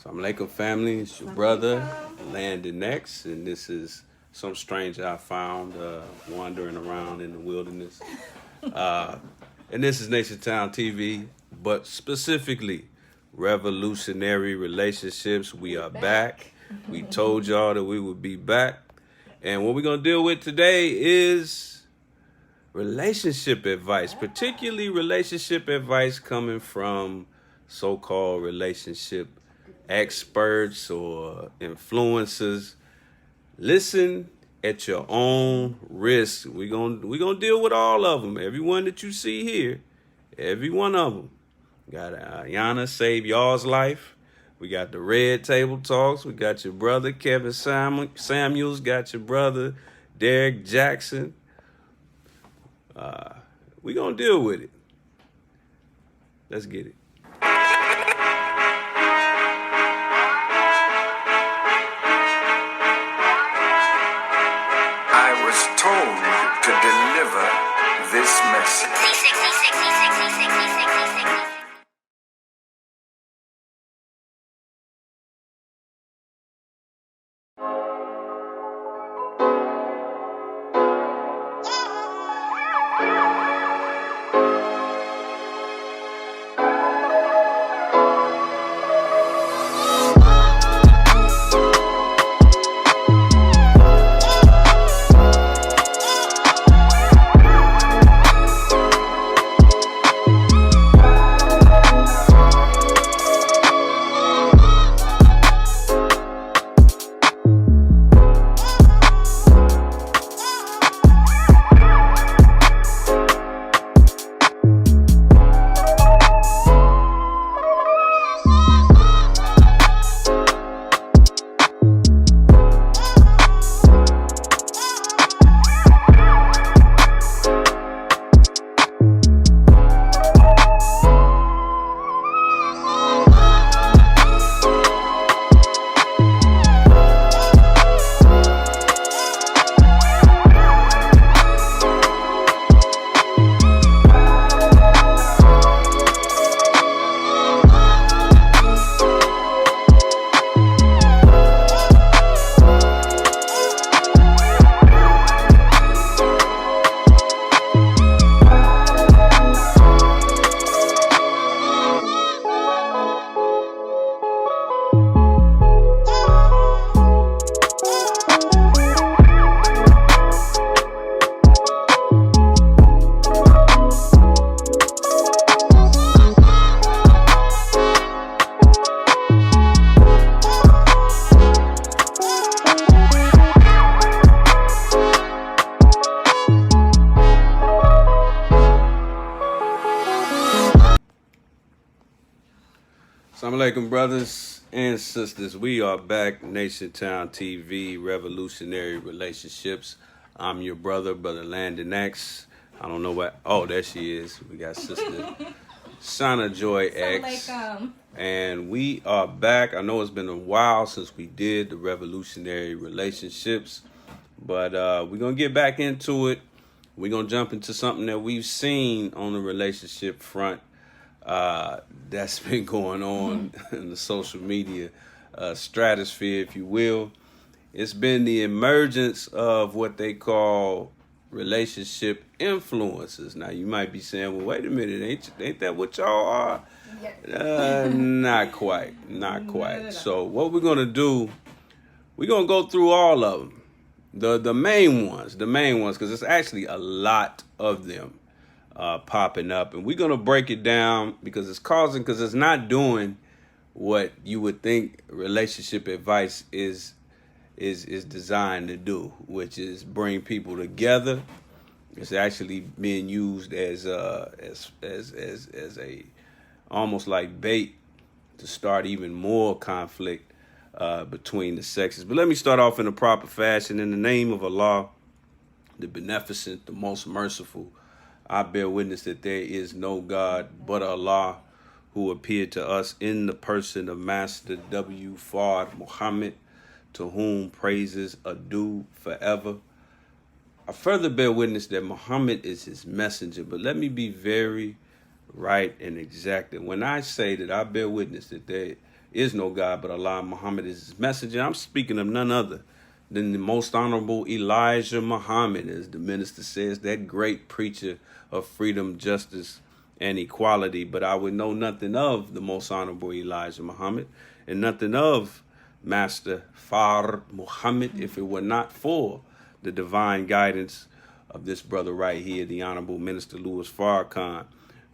Assalamu alaikum, family. It's your brother, Landon X, and this is some stranger I found wandering around in the wilderness. And this is Nation Town TV, but specifically revolutionary relationships. We are back. We told y'all that we would be back. And what we're going to deal with today is relationship advice, particularly relationship advice coming from so-called relationship experts or influencers. Listen at your own risk. We're gonna deal with all of them. Everyone that you see here, every one of them. Got Ayana Save Y'all's Life. We got the Red Table Talks. We got your brother Kevin Samuels. Got your brother Derek Jackson. We're gonna deal with it. Let's get it. I was told to deliver this message. Assalamu alaikum, brothers and sisters. We are back, Nation Town TV, Revolutionary Relationships. I'm your brother Landon X. I don't know what. Oh, there she is. We got sister Shana Joy X. And we are back. I know it's been a while since we did the Revolutionary Relationships, but we're going to get back into it. We're going to jump into something that we've seen on the relationship front. That's been going on in the social media stratosphere, if you will. It's been the emergence of what they call relationship influencers. Now, you might be saying, well, wait a minute, ain't that what y'all are? Not quite. So what we're going to do, we're going to go through all of them. The main ones, because it's actually a lot of them. Popping up, and we're gonna break it down because it's not doing what you would think relationship advice is designed to do, which is bring people together. It's actually being used as a almost like bait to start even more conflict between the sexes. But let me start off in a proper fashion. In the name of Allah, the beneficent, the most merciful, I bear witness that there is no God but Allah, who appeared to us in the person of Master W. Fard Muhammad, to whom praises are due forever. I further bear witness that Muhammad is his messenger, but let me be very right and exact. And when I say that I bear witness that there is no God but Allah. Muhammad is his messenger. I'm speaking of none other than the most honorable Elijah Muhammad, as the minister says, that great preacher of freedom, justice, and equality. But I would know nothing of the most honorable Elijah Muhammad and nothing of Master Fard Muhammad if it were not for the divine guidance of this brother right here, the Honorable Minister Louis Farrakhan,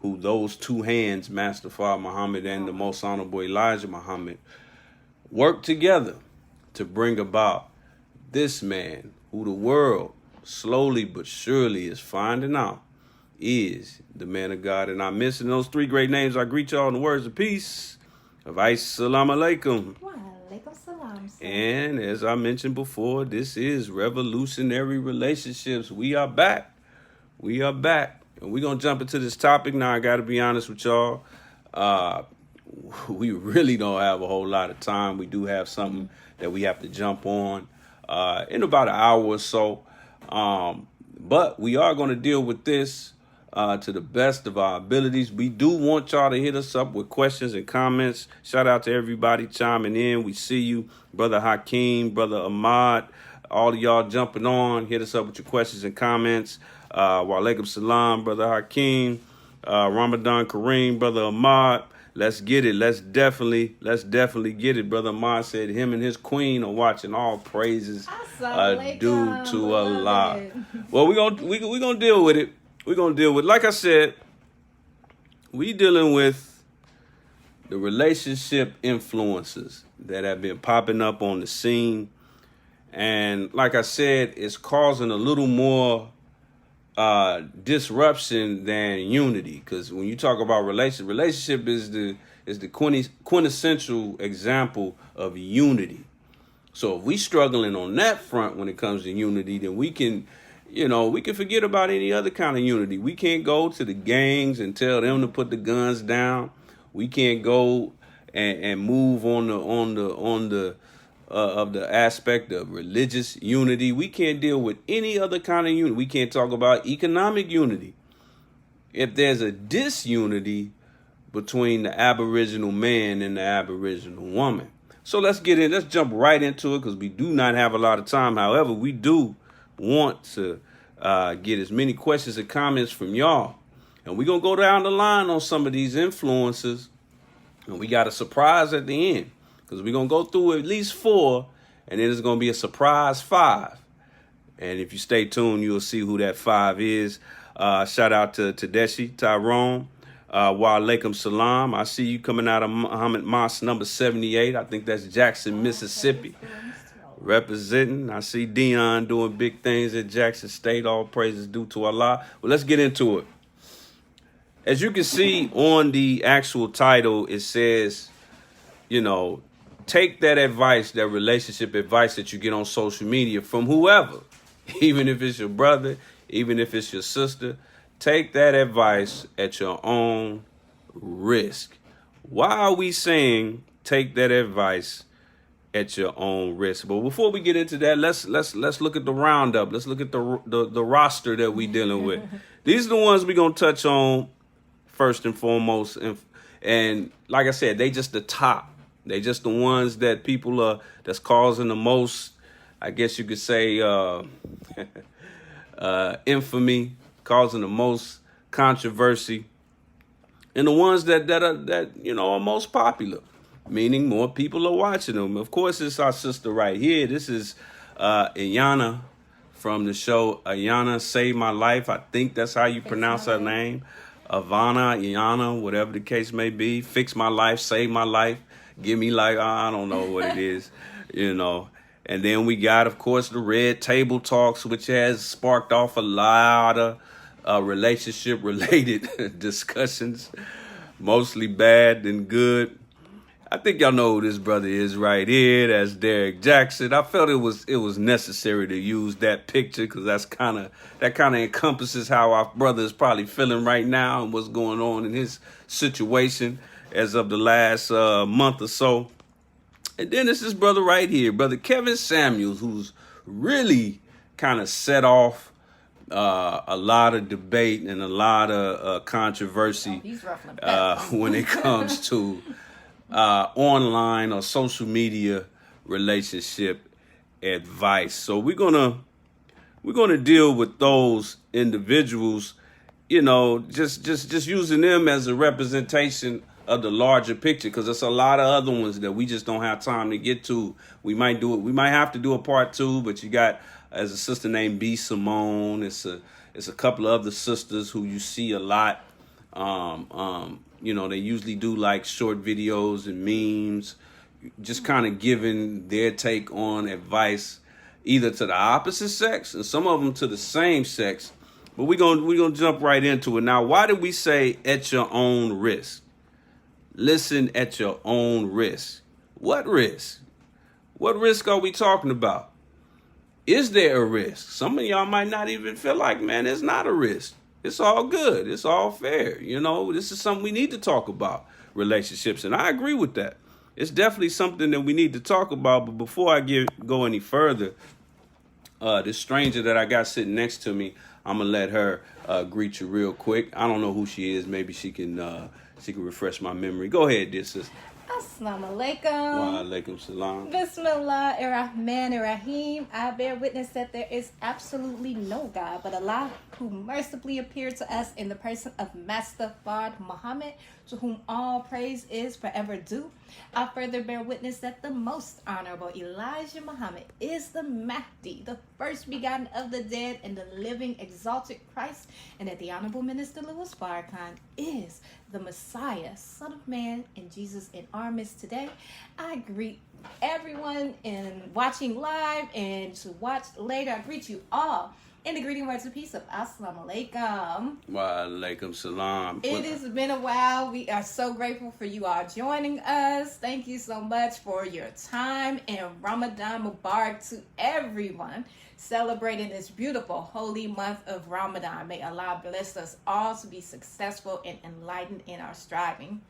who those two hands, Master Fard Muhammad and the most honorable Elijah Muhammad, worked together to bring about this man who the world slowly but surely is finding out is the man of God. And I'm missing those three great names. I greet y'all in the words of peace. Assalamu alaikum. And as I mentioned before, this is Revolutionary Relationships. We are back. We are back. And we're going to jump into this topic. Now, I got to be honest with y'all. We really don't have a whole lot of time. We do have something that we have to jump on in about an hour or so. But we are going to deal with this to the best of our abilities. We do want y'all to hit us up with questions and comments. Shout out to everybody chiming in. We see you, Brother Hakeem, Brother Ahmad, all of y'all jumping on. Hit us up with your questions and comments. Wa alaikum salam, Brother Hakeem, Ramadan Kareem, Brother Ahmad. Let's get it. Let's definitely get it. Brother Ahmad said him and his queen are watching. All praises due to Allah. Well, we're gonna deal with it. We're going to deal with, like I said, we dealing with the relationship influences that have been popping up on the scene. And like I said, it's causing a little more disruption than unity. Because when you talk about relationship is the quintessential example of unity. So if we struggling on that front when it comes to unity, then we can forget about any other kind of unity. We can't go to the gangs and tell them to put the guns down. We can't go and move on the aspect of religious unity. We can't deal with any other kind of unity. We can't talk about economic unity. If there's a disunity between the Aboriginal man and the Aboriginal woman. So let's jump right into it because we do not have a lot of time. However, we do want to get as many questions and comments from y'all. And we're going to go down the line on some of these influences. And we got a surprise at the end. Because we're going to go through at least 4. And then there's going to be a surprise 5. And if you stay tuned, you'll see who that 5 is. Shout out to Tadeshi, Tyrone. Wa alaikum salam. I see you coming out of Muhammad Mosque number 78. I think that's Jackson, Mississippi. Representing. I see Dion doing big things at Jackson State. All praises due to Allah. Well, let's get into it. As you can see on the actual title, it says, take that advice, that relationship advice that you get on social media from whoever, even if it's your brother, even if it's your sister. Take that advice at your own risk. Why are we saying take that advice at your own risk? But before we get into that, let's look at the roundup. Let's look at the roster that we dealing with. These are the ones we're gonna touch on first and foremost. And like I said, they just the top. They just the ones that people that's causing the most, I guess you could say, infamy, causing the most controversy, and the ones that are most popular. Meaning more people are watching them. Of course, it's our sister right here. This is Iyanla from the show Iyanla Save My Life. I think that's how you pronounce her name. Ivana, Iyanla, whatever the case may be. Fix my life, save my life, give me life. I don't know what it is, And then we got, of course, the Red Table Talks, which has sparked off a lot of relationship-related discussions, mostly bad than good. I think y'all know who this brother is right here. That's Derek Jackson. I felt it was necessary to use that picture because that kind of encompasses how our brother is probably feeling right now and what's going on in his situation as of the last month or so. And then it's this brother right here, Brother Kevin Samuels, who's really kind of set off a lot of debate and a lot of controversy when it comes to online or social media relationship advice. So we're gonna deal with those individuals, just using them as a representation of the larger picture, because there's a lot of other ones that we just don't have time to get to. We might have to do a part 2, but you got as a sister named B Simone. It's a couple of other sisters who you see a lot. They usually do like short videos and memes, just kind of giving their take on advice, either to the opposite sex and some of them to the same sex. But we're gonna jump right into it. Now, why did we say at your own risk? Listen at your own risk. What risk? What risk are we talking about? Is there a risk? Some of y'all might not even feel like, man, it's not a risk. It's all good. It's all fair. This is something we need to talk about, relationships. And I agree with that. It's definitely something that we need to talk about. But before I go any further, this stranger that I got sitting next to me, I'm going to let her greet you real quick. I don't know who she is. Maybe she can refresh my memory. Go ahead, dear sister. Assalamu alaikum. Wa alaikum salam. Bismillah ar-Rahman ar-Rahim. I bear witness that there is absolutely no God but Allah, who mercifully appeared to us in the person of Master Fard Muhammad, to whom all praise is forever due. I further bear witness that the most honorable Elijah Muhammad is the Mahdi, the first begotten of the dead and the living exalted Christ, and that the Honorable Minister Louis Farrakhan is the Messiah, Son of Man, and Jesus in our midst today. I greet everyone in watching live and to watch later. I greet you all in the greeting words of peace of Assalamu alaikum. Wa alaikum salam. It has been a while. We are so grateful for you all joining us. Thank you so much for your time, and Ramadan Mubarak to everyone celebrating this beautiful holy month of Ramadan. May Allah bless us all to be successful and enlightened in our striving.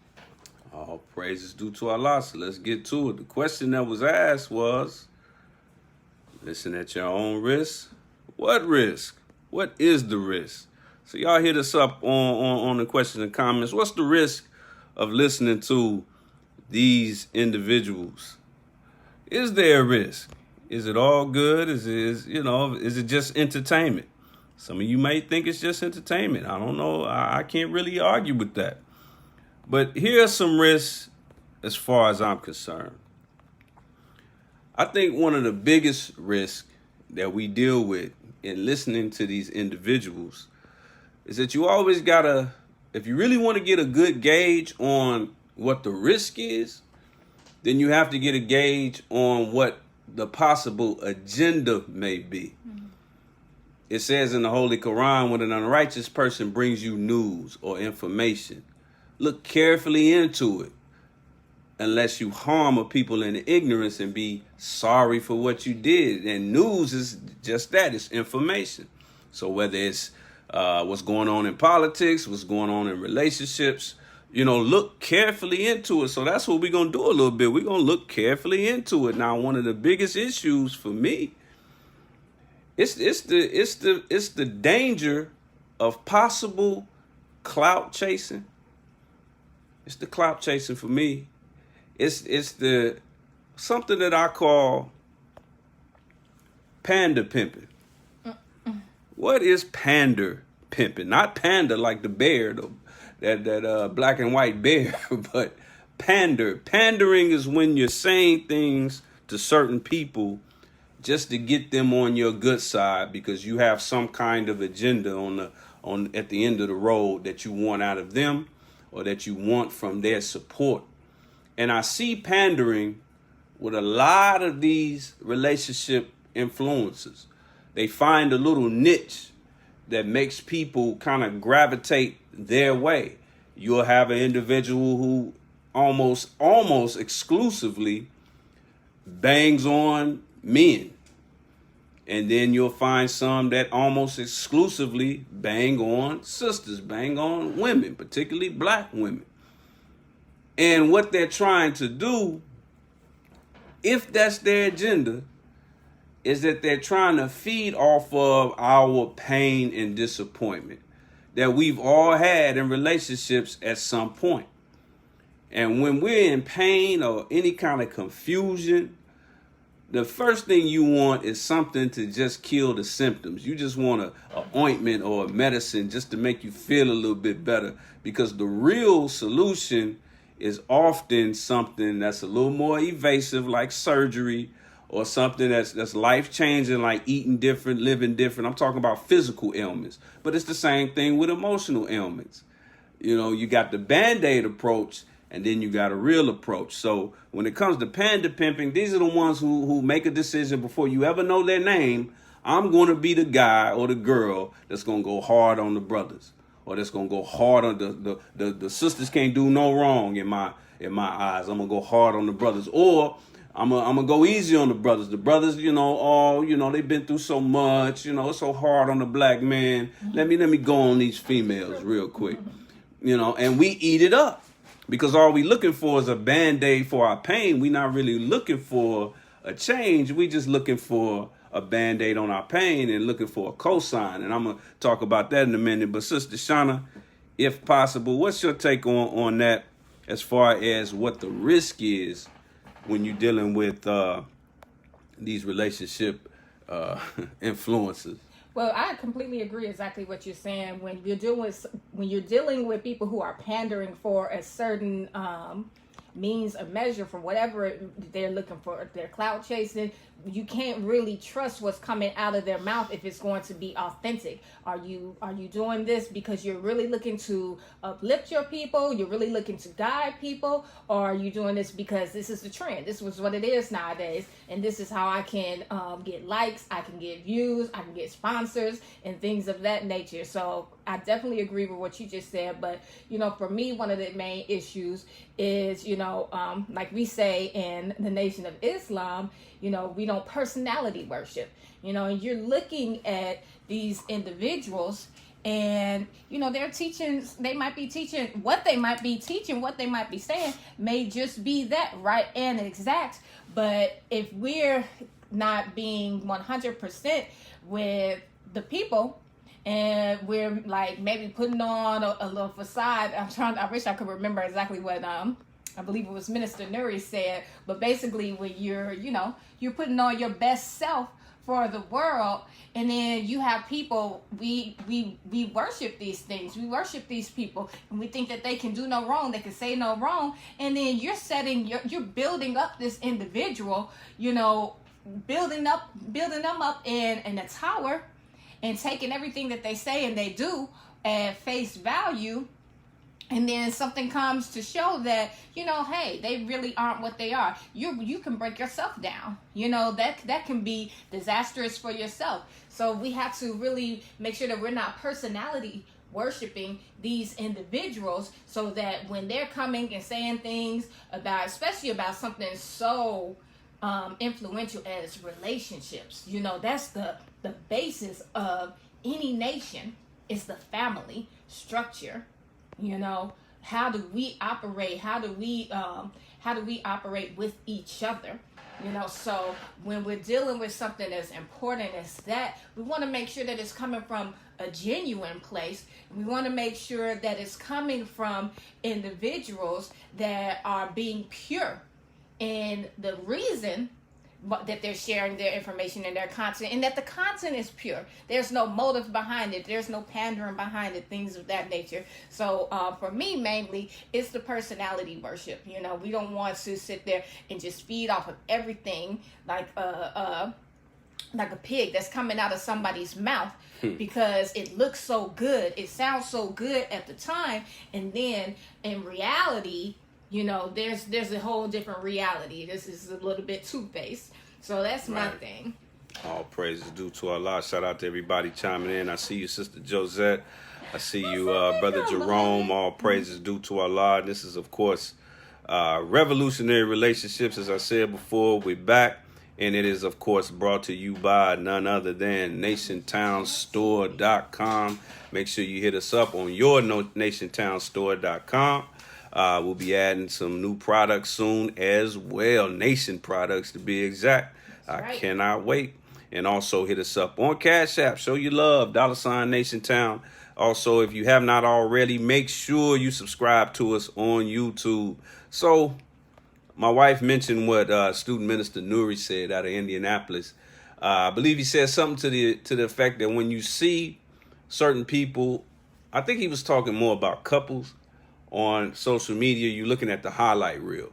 All praises due to Allah. So let's get to it. The question that was asked was, listen at your own risk. What risk? What is the risk? So y'all hit us up on the questions and comments. What's the risk of listening to these individuals? Is there a risk? Is it all good? Is it just entertainment? Some of you may think it's just entertainment. I don't know. I can't really argue with that. But here are some risks as far as I'm concerned. I think one of the biggest risks that we deal with in listening to these individuals is that you always gotta, if you really want to get a good gauge on what the risk is, then you have to get a gauge on what the possible agenda may be. Mm-hmm. It says in the Holy Quran, when an unrighteous person brings you news or information, look carefully into it, unless you harm a people in ignorance and be sorry for what you did. And news is just that, it's information. So whether it's what's going on in politics, what's going on in relationships, look carefully into it. So that's what we're going to do a little bit. We're going to look carefully into it. Now, one of the biggest issues for me, it's the danger of possible clout chasing. It's the clout chasing for me. It's the something that I call panda pimping. What is pander pimping? Not panda like the bear, that black and white bear, but pander. Pandering is when you're saying things to certain people just to get them on your good side because you have some kind of agenda at the end of the road that you want out of them or that you want from their support. And I see pandering with a lot of these relationship influencers. They find a little niche that makes people kind of gravitate their way. You'll have an individual who almost exclusively bangs on men. And then you'll find some that almost exclusively bang on sisters, bang on women, particularly black women. And what they're trying to do, if that's their agenda, is that they're trying to feed off of our pain and disappointment that we've all had in relationships at some point. And when we're in pain or any kind of confusion, the first thing you want is something to just kill the symptoms. You just want a ointment or a medicine just to make you feel a little bit better, because the real solution is often something that's a little more evasive, like surgery, or something that's life-changing, like eating different, living different. I'm talking about physical ailments. But it's the same thing with emotional ailments. You know, you got the Band-Aid approach, and then you got a real approach. So when it comes to panda pimping, these are the ones who make a decision before you ever know their name. I'm going to be the guy or the girl that's going to go hard on the brothers, or that's going to go hard on the sisters. Can't do no wrong in my eyes. I'm going to go hard on the brothers, or I'm gonna go easy on the brothers. The brothers, they've been through so much. It's so hard on the black man. Let me go on these females real quick. And we eat it up. Because all we looking for is a Band-Aid for our pain. We're not really looking for a change. We just looking for a Band-Aid on our pain and looking for a cosign. And I'm going to talk about that in a minute. But Sister Shauna, if possible, what's your take on that as far as what the risk is when you're dealing with these relationship influences? Well, I completely agree exactly what you're saying. When you're dealing with people who are pandering for a certain means of measure for whatever they're looking for, if they're clout chasing, you can't really trust what's coming out of their mouth if it's going to be authentic. Are you doing this because you're really looking to uplift your people? You're really looking to guide people? Or are you doing this because this is the trend? This was what it is nowadays. And this is how I can get likes, I can get views, I can get sponsors and things of that nature. So I definitely agree with what you just said. But, for me, one of the main issues is, like we say in the Nation of Islam, we don't personality worship, and you're looking at these individuals and, they're teaching, they might be teaching, what they might be saying may just be that right and exact. But if we're not being 100% with the people, and we're like maybe putting on a little facade, I wish I could remember exactly what, I believe it was Minister Nuri said, but basically when you're putting on your best self for the world, and then you have people, we worship these things, we worship these people, and we think that they can do no wrong, they can say no wrong, and then you're building up this individual, building them up in a tower, and taking everything that they say and they do at face value. And then something comes to show that, hey, they really aren't what they are. You can break yourself down. That can be disastrous for yourself. So we have to really make sure that we're not personality worshiping these individuals, so that when they're coming and saying things especially about something so influential as relationships, that's the basis of any nation, is the family structure. How do we operate? How do we operate with each other? So when we're dealing with something as important as that, we want to make sure that it's coming from a genuine place. We want to make sure that it's coming from individuals that are being pure. And the reason that they're sharing their information and their content, and that the content is pure. There's no motive behind it. There's no pandering behind it, things of that nature. So for me, mainly, it's the personality worship. We don't want to sit there and just feed off of everything like a pig that's coming out of somebody's mouth because it looks so good. It sounds so good at the time. And then in reality, there's a whole different reality. This is a little bit Toothpaste. So that's my thing. All praises due to Allah. Shout out to everybody chiming in. I see you, Sister Josette. I see you, Brother Jerome. All praises due to Allah. This is, of course, Revolutionary Relationships. As I said before, we're back. And it is, of course, brought to you by none other than NationTownStore.com. Make sure you hit us up on your NationTownStore.com. We'll be adding some new products soon as well. Nation products, to be exact. I cannot wait. And also hit us up on Cash App. Show your love. $Nation Town. Also, if you have not already, make sure you subscribe to us on YouTube. So, my wife mentioned what student minister Nuri said out of Indianapolis. I believe he said something to the effect that when you see certain people, I think he was talking more about couples on social media, you're looking at the highlight reel.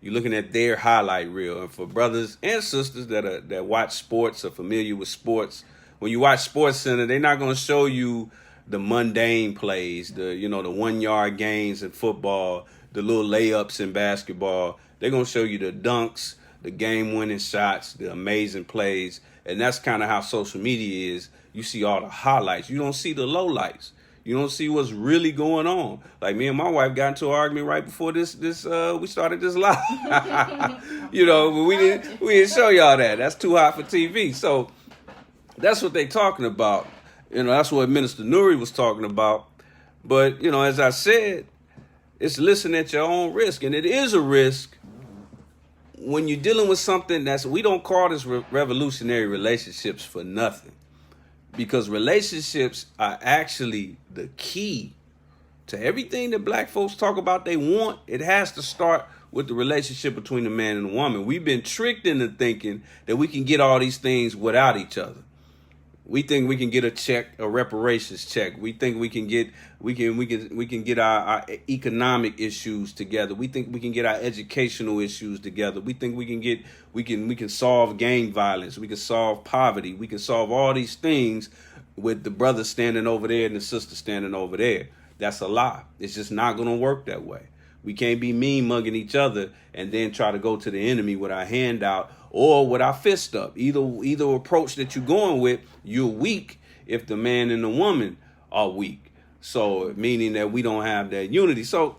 You're looking at their highlight reel. And for brothers and sisters that watch sports, are familiar with sports, when you watch Sports Center, they're not going to show you the mundane plays, the 1 yard gains in football, the little layups in basketball. They're going to show you the dunks, the game winning shots, the amazing plays. And that's kind of how social media is. You see all the highlights. You don't see the lowlights. You don't see what's really going on. Like me and my wife got into an argument right before we started this live. But we didn't show y'all that. That's too hot for TV. So that's what they're talking about. That's what Minister Nuri was talking about. But, as I said, it's listening at your own risk. And it is a risk when you're dealing with something we don't call this revolutionary relationships for nothing. Because relationships are actually the key to everything that black folks talk about they want. It has to start with the relationship between the man and the woman. We've been tricked into thinking that we can get all these things without each other. We think we can get a reparations check. We think we can get our economic issues together. We think we can get our educational issues together. We think we can solve gang violence. We can solve poverty. We can solve all these things with the brother standing over there and the sister standing over there. That's a lie. It's just not going to work that way. We can't be mean mugging each other and then try to go to the enemy with our hand out or with our fist up. Either approach that you're going with, you're weak if the man and the woman are weak. So meaning that we don't have that unity. So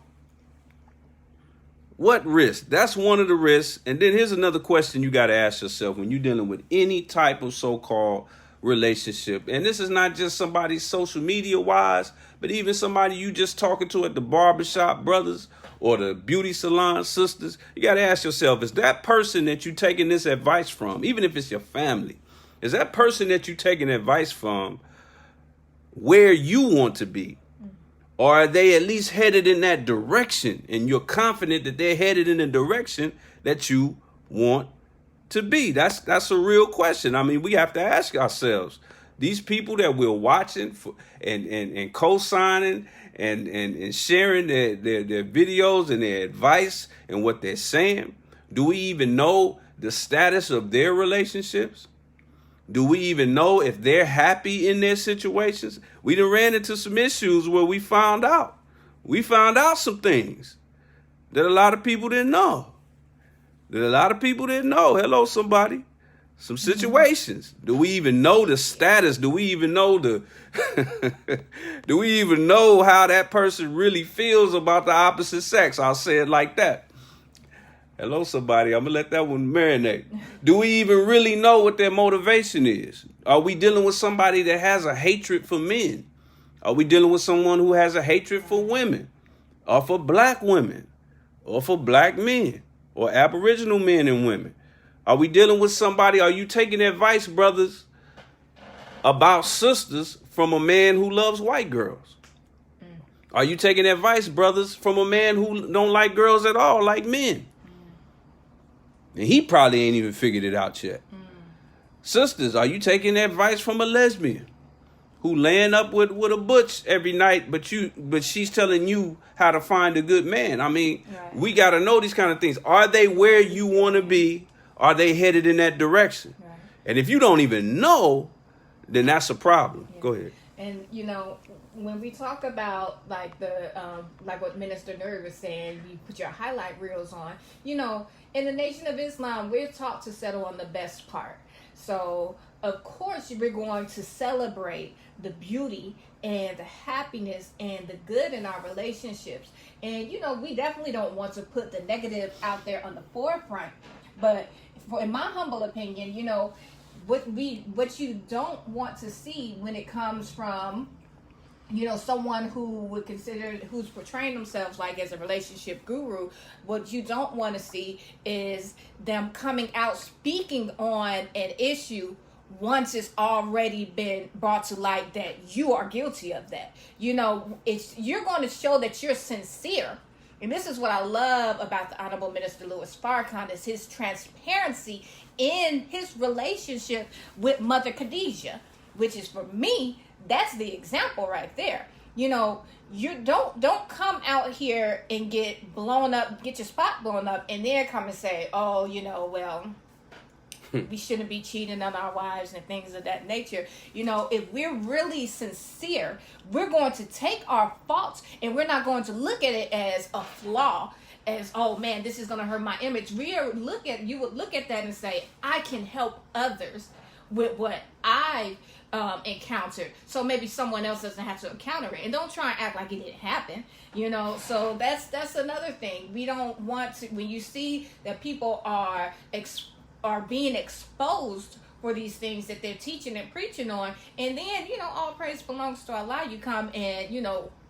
what risk? That's one of the risks. And then here's another question you got to ask yourself when you're dealing with any type of so-called relationship. And this is not just somebody social media wise, but even somebody you just talking to at the barbershop, brothers, or the beauty salon, sisters. You got to ask yourself, is that person that you're taking this advice from, even if it's your family, is that person that you're taking advice from where you want to be? Or are they at least headed in that direction and you're confident that they're headed in the direction that you want to be? That's a real question. I mean, we have to ask ourselves, these people that we're watching and co-signing and sharing their videos and their advice and what they're saying, do we even know the status of their relationships? Do we even know if they're happy in their situations? We done ran into some issues where we found out some things that a lot of people didn't know. Hello, somebody. Some situations. Do we even know the status? Do we even know do we even know how that person really feels about the opposite sex? I'll say it like that. Hello, somebody. I'm going to let that one marinate. Do we even really know what their motivation is? Are we dealing with somebody that has a hatred for men? Are we dealing with someone who has a hatred for women? Or for black women? Or for black men? Or Aboriginal men and women? Are we dealing with somebody? Are you taking advice, brothers, about sisters from a man who loves white girls? Are you taking advice, brothers, from a man who don't like girls at all, like men? And he probably ain't even figured it out yet. Sisters, are you taking advice from a lesbian who laying up with a butch every night, but she's telling you how to find a good man? I mean, right. We got to know these kind of things. Are they where you want to be? Are they headed in that direction? Right. And if you don't even know, then that's a problem. Yeah. Go ahead. And, when we talk about like like what Minister Nuri was saying, you put your highlight reels on, in the Nation of Islam, we're taught to settle on the best part. So, of course, we're going to celebrate the beauty and the happiness and the good in our relationships. And, we definitely don't want to put the negative out there on the forefront. But in my humble opinion, what you don't want to see when it comes from someone who would who's portraying themselves like as a relationship guru, what you don't want to see is them coming out speaking on an issue once it's already been brought to light that you are guilty of that. You're going to show that you're sincere. And this is what I love about the Honorable Minister Louis Farrakhan, is his transparency in his relationship with Mother Khadijah, which is, for me, that's the example right there. You don't come out here and get your spot blown up, and then come and say, oh, well, we shouldn't be cheating on our wives and things of that nature. If we're really sincere, we're going to take our faults and we're not going to look at it as a flaw, as, oh man, this is going to hurt my image. You would look at that and say, I can help others with what I encountered, so maybe someone else doesn't have to encounter it. And don't try and act like it didn't happen. So that's another thing. We don't want to, when you see that people are being exposed for these things that they're teaching and preaching on, and then all praise belongs to Allah, you come and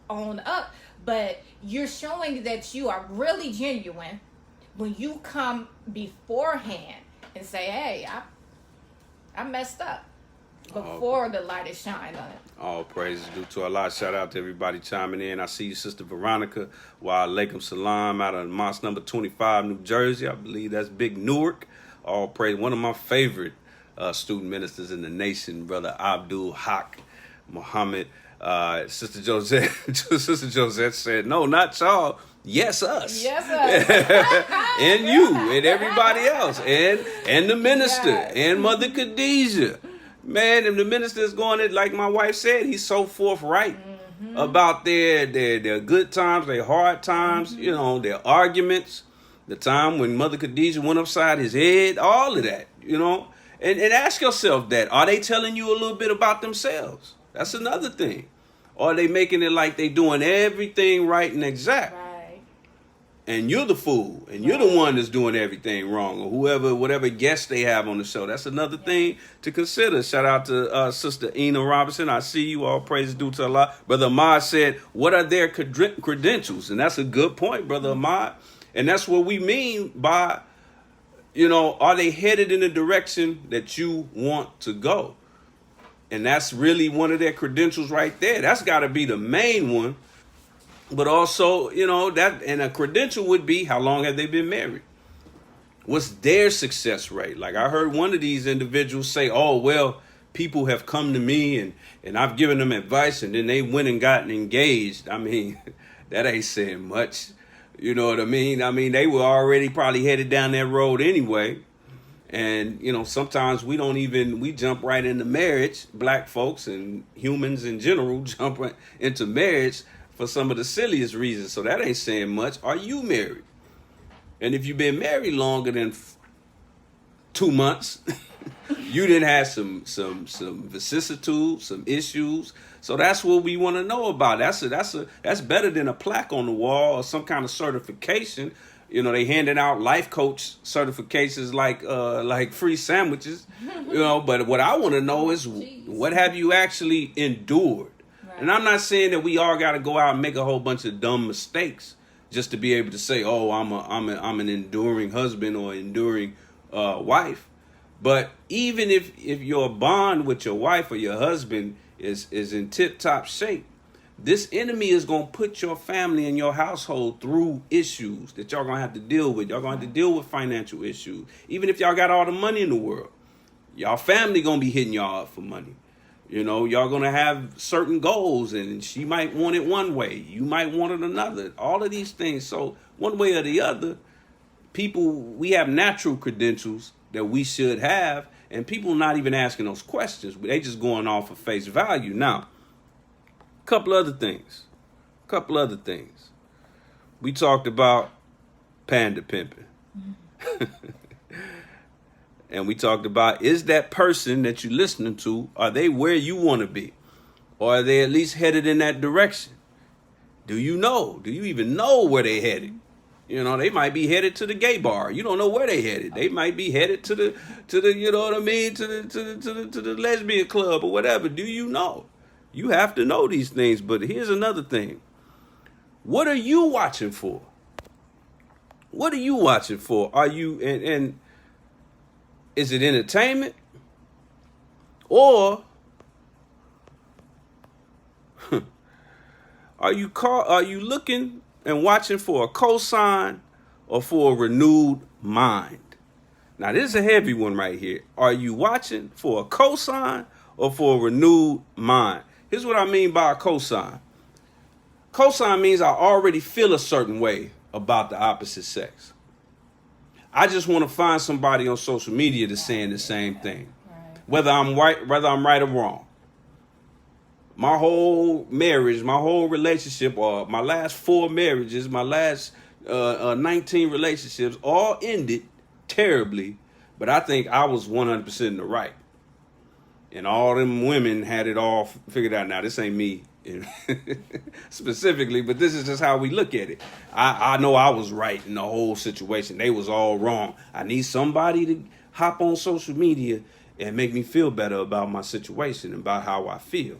own up, but you're showing that you are really genuine when you come beforehand and say, hey, I messed up before the light is shined on it. All praises due to Allah. Shout out to everybody chiming in. I see you, Sister Veronica. Wa alaikum salam, out of mosque number 25, New Jersey. I believe that's Big Newark. All praise. One of my favorite student ministers in the nation, Brother Abdul Haq Muhammad. Sister Josette said, no, not y'all. Yes, us. Yes, us. And you and everybody else. And the minister. Yes. And Mother Khadijah. Man, if the minister is going it, like my wife said, he's so forthright about their good times, their hard times, their arguments, the time when Mother Khadijah went upside his head, all of that, And ask yourself that. Are they telling you a little bit about themselves? That's another thing. Or are they making it like they doing everything right and exact? Right. And you're the fool. And you're the one that's doing everything wrong. Or whatever guest they have on the show. That's another thing to consider. Shout out to Sister Ina Robinson. I see you. All praise due to Allah. Brother Ahmad said, what are their credentials? And that's a good point, Brother Ahmad. And that's what we mean by, are they headed in the direction that you want to go? And that's really one of their credentials right there. That's got to be the main one. But also, and a credential would be, how long have they been married? What's their success rate? Like I heard one of these individuals say, oh, well, people have come to me and I've given them advice and then they went and gotten engaged. I mean, that ain't saying much. You know what I mean? I mean, they were already probably headed down that road anyway. And, sometimes we jump right into marriage. Black folks and humans in general jump right into marriage for some of the silliest reasons. So that ain't saying much. Are you married? And if you've been married longer than 2 months, you didn't have some vicissitudes, some issues. So that's what we want to know about. That's better than a plaque on the wall or some kind of certification. They handing out life coach certifications like free sandwiches, but what I want to know is what have you actually endured? Right. And I'm not saying that we all got to go out and make a whole bunch of dumb mistakes just to be able to say, oh, I'm an enduring husband or enduring wife. But even if your bond with your wife or your husband is in tip-top shape, this enemy is going to put your family and your household through issues that y'all going to have to deal with. Y'all going to have to deal with financial issues. Even if y'all got all the money in the world, y'all family going to be hitting y'all up for money. Y'all going to have certain goals, and she might want it one way. You might want it another. All of these things. So one way or the other, we have natural credentials that we should have, and people not even asking those questions. They just going off of face value. Now, couple other things. We talked about panda pimping. And we talked about, is that person that you're listening to, are they where you want to be? Or are they at least headed in that direction? Do you know? Do you even know where they headed? They might be headed to the gay bar. You don't know where they headed. They might be headed to the you know what I mean, to the lesbian club or whatever. Do you know? You have to know these things, but here's another thing. What are you watching for? What are you watching for? Are you, and is it entertainment? Or are you looking and watching for a cosign or for a renewed mind? Now, this is a heavy one right here. Are you watching for a cosign or for a renewed mind? Here's what I mean by a cosign. Cosign means I already feel a certain way about the opposite sex. I just want to find somebody on social media that's saying the same thing. Whether I'm right or wrong. My whole marriage, my whole relationship, or my last 4 marriages, my last 19 relationships, all ended terribly. But I think I was 100% in the right. And all them women had it all figured out. Now, this ain't me specifically, but this is just how we look at it. I know I was right in the whole situation. They was all wrong. I need somebody to hop on social media and make me feel better about my situation and about how I feel.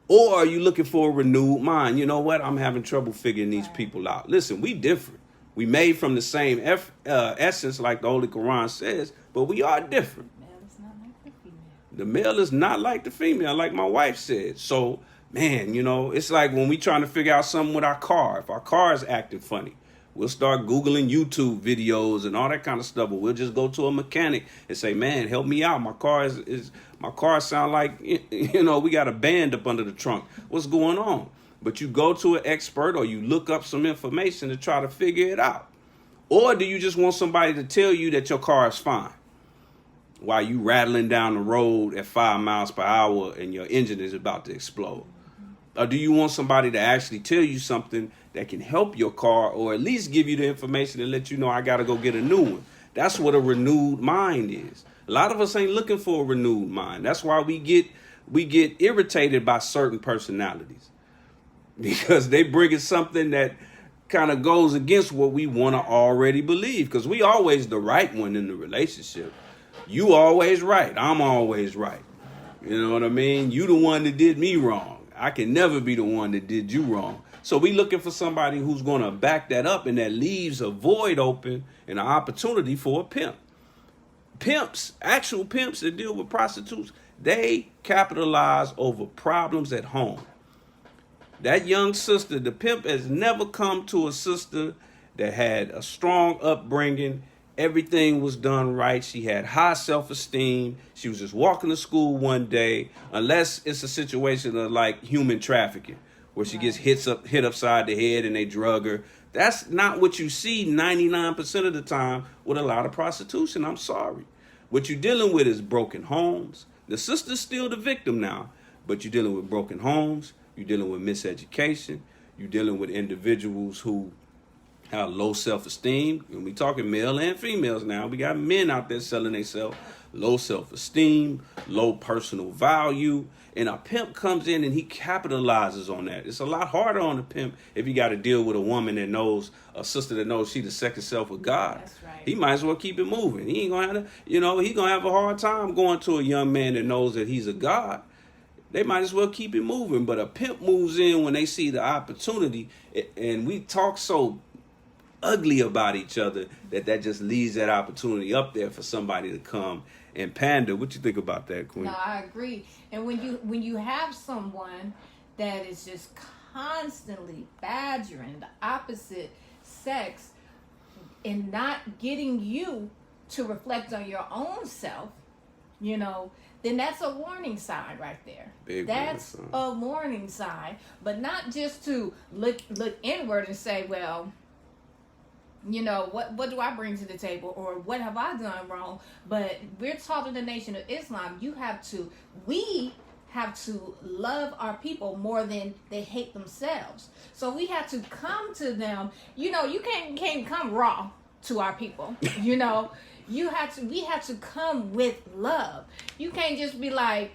Or are you looking for a renewed mind? You know what? I'm having trouble figuring these people out. Listen, we different. We made from the same essence, like the Holy Quran says, but we are different. The male is not like the female, like my wife said. So, man, you know, it's like when we trying to figure out something with our car. If our car is acting funny, we'll start Googling YouTube videos and all that kind of stuff. But we'll just go to a mechanic and say, man, help me out. My car my car sound like, you know, we got a band up under the trunk. What's going on? But you go to an expert or you look up some information to try to figure it out. Or do you just want somebody to tell you that your car is fine while you rattling down the road at 5 miles per hour and your engine is about to explode? Or do you want somebody to actually tell you something that can help your car, or at least give you the information and let you know I got to go get a new one? That's what a renewed mind is. A lot of us ain't looking for a renewed mind. That's why we get irritated by certain personalities, because they bring us something that kind of goes against what we want to already believe, because we always the right one in the relationship. You always right. I'm always right. You know what I mean? You the one that did me wrong. I can never be the one that did you wrong. So we looking for somebody who's going to back that up, and that leaves a void open and an opportunity for a pimp. Pimps, actual pimps that deal with prostitutes, they capitalize over problems at home. That young sister, the pimp has never come to a sister that had a strong upbringing. Everything was done right. She had high self-esteem. She was just walking to school one day, unless it's a situation of like human trafficking, where she gets hit upside the head and they drug her. That's not what you see 99% of the time with a lot of prostitution. I'm sorry. What you're dealing with is broken homes. The sister's still the victim now, but you're dealing with broken homes. You're dealing with miseducation. You're dealing with individuals who have low self-esteem. And we talking male and females now. We got men out there selling themselves. Low self-esteem, low personal value. And a pimp comes in and he capitalizes on that. It's a lot harder on a pimp if you got to deal with a woman that knows, a sister that knows she the second self of God. That's right. He might as well keep it moving. He ain't going to have to, he going to have a hard time going to a young man that knows that he's a God. They might as well keep it moving. But a pimp moves in when they see the opportunity, and we talk so ugly about each other that just leaves that opportunity up there for somebody to come and pander. What you think about that, Queen? No, I agree. And when you have someone that is just constantly badgering the opposite sex and not getting you to reflect on your own self, you know, then that's a warning sign right there. That's a warning sign. But not just to look inward and say, well, you know, what do I bring to the table, or what have I done wrong? But we're taught in the Nation of Islam, we have to love our people more than they hate themselves. So we have to come to them. You know, you can't come raw to our people. You know, we have to come with love. You can't just be like,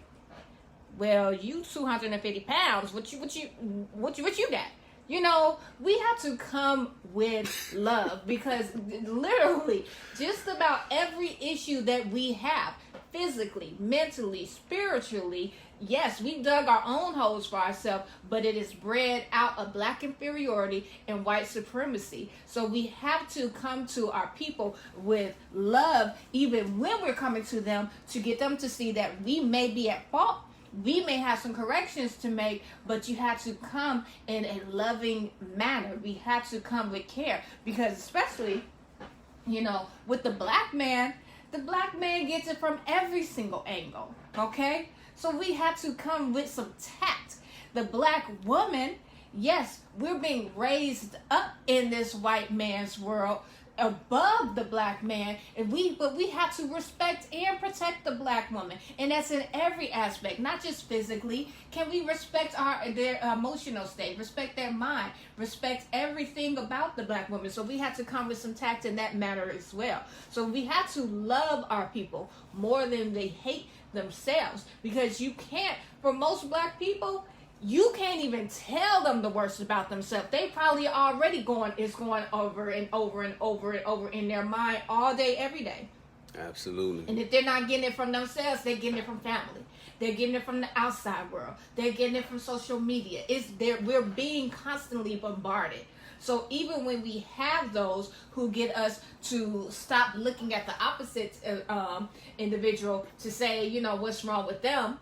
well, you 250 pounds. What you got? You know, we have to come with love, because literally just about every issue that we have, physically, mentally, spiritually. Yes, we dug our own holes for ourselves, but it is bred out of black inferiority and white supremacy. So we have to come to our people with love, even when we're coming to them, to get them to see that we may be at fault. We may have some corrections to make, but you have to come in a loving manner. We have to come with care, because especially, with the black man gets it from every single angle, okay? So we have to come with some tact. The black woman, yes, we're being raised up in this white man's world above the black man, but we have to respect and protect the black woman, and that's in every aspect, not just physically. Can we respect their emotional state, respect their mind, respect everything about the black woman? So we have to come with some tact in that matter as well. So we have to love our people more than they hate themselves, because you can't, for most black people, you can't even tell them the worst about themselves. They probably already going over and over and over and over in their mind all day, every day. Absolutely. And if they're not getting it from themselves, they're getting it from family. They're getting it from the outside world. They're getting it from social media. We're being constantly bombarded. So even when we have those who get us to stop looking at the opposite individual to say, what's wrong with them,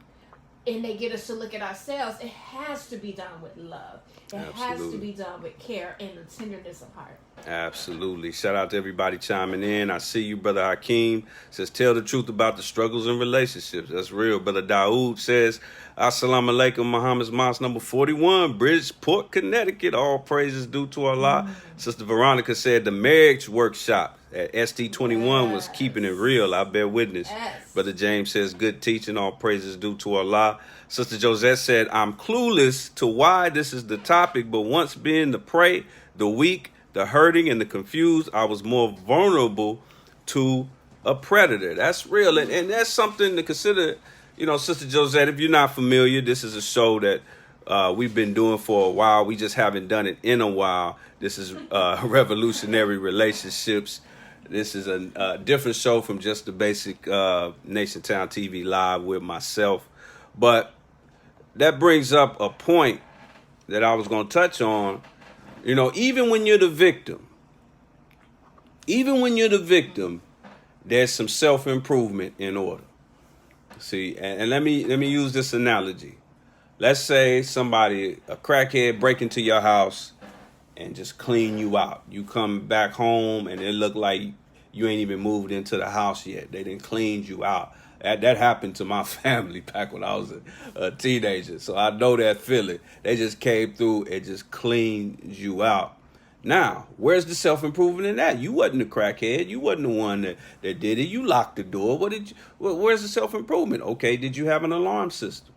and they get us to look at ourselves, it has to be done with love. It has to be done with care and the tenderness of heart. Absolutely. Shout out to everybody chiming in. I see you, Brother Hakeem. Says, tell the truth about the struggles in relationships. That's real. Brother Daoud says, Assalamu alaikum, Muhammad's Mosque number 41, Bridgeport, Connecticut. All praises due to Allah. Sister Veronica said the marriage workshop at ST21 was keeping it real. I bear witness. Yes. Brother James says, good teaching. All praises due to Allah. Sister Josette said, I'm clueless to why this is the topic, but once being the prey, the weak, the hurting, and the confused, I was more vulnerable to a predator. That's real. And that's something to consider. Sister Josette, if you're not familiar, this is a show that we've been doing for a while. We just haven't done it in a while. This is Revolutionary Relationships. This is a different show from just the basic Nation Town TV Live with myself. But that brings up a point that I was going to touch on. Even when you're the victim, there's some self-improvement in order. See, and let me use this analogy. Let's say somebody, a crackhead, break into your house and just clean you out. You come back home and it look like you ain't even moved into the house yet. They didn't clean you out. That happened to my family back when I was a teenager. So I know that feeling. They just came through and just cleaned you out. Now, where's the self-improvement in that? You wasn't the crackhead. You wasn't the one that did it. You locked the door. Where's the self-improvement? Okay, did you have an alarm system?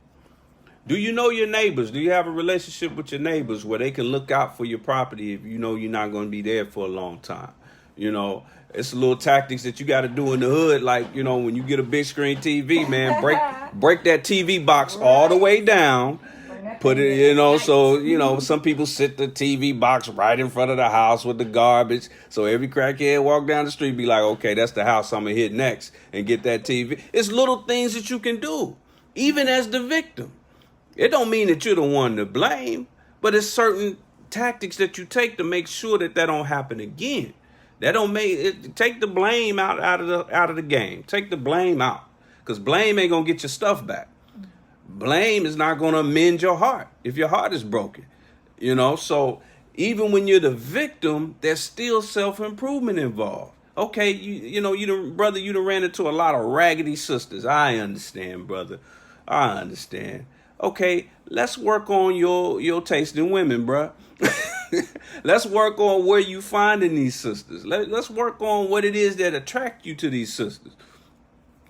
Do you know your neighbors? Do you have a relationship with your neighbors where they can look out for your property if you know you're not going to be there for a long time? It's a little tactics that you got to do in the hood. Like, when you get a big screen TV, man, break that TV box all the way down. Put it, so, some people sit the TV box right in front of the house with the garbage. So every crackhead walk down the street be like, okay, that's the house I'm going to hit next and get that TV. It's little things that you can do, even as the victim. It don't mean that you're the one to blame, but it's certain tactics that you take to make sure that don't happen again. That don't make it. Take the blame out of the game. Take the blame out, because blame ain't gonna get your stuff back. Blame is not gonna mend your heart if your heart is broken. So even when you're the victim, there's still self-improvement involved. Okay, you done ran into a lot of raggedy sisters. I understand, brother. I understand. Okay, let's work on your taste in women, bruh. Let's work on where you finding these sisters. Let's work on what it is that attract you to these sisters.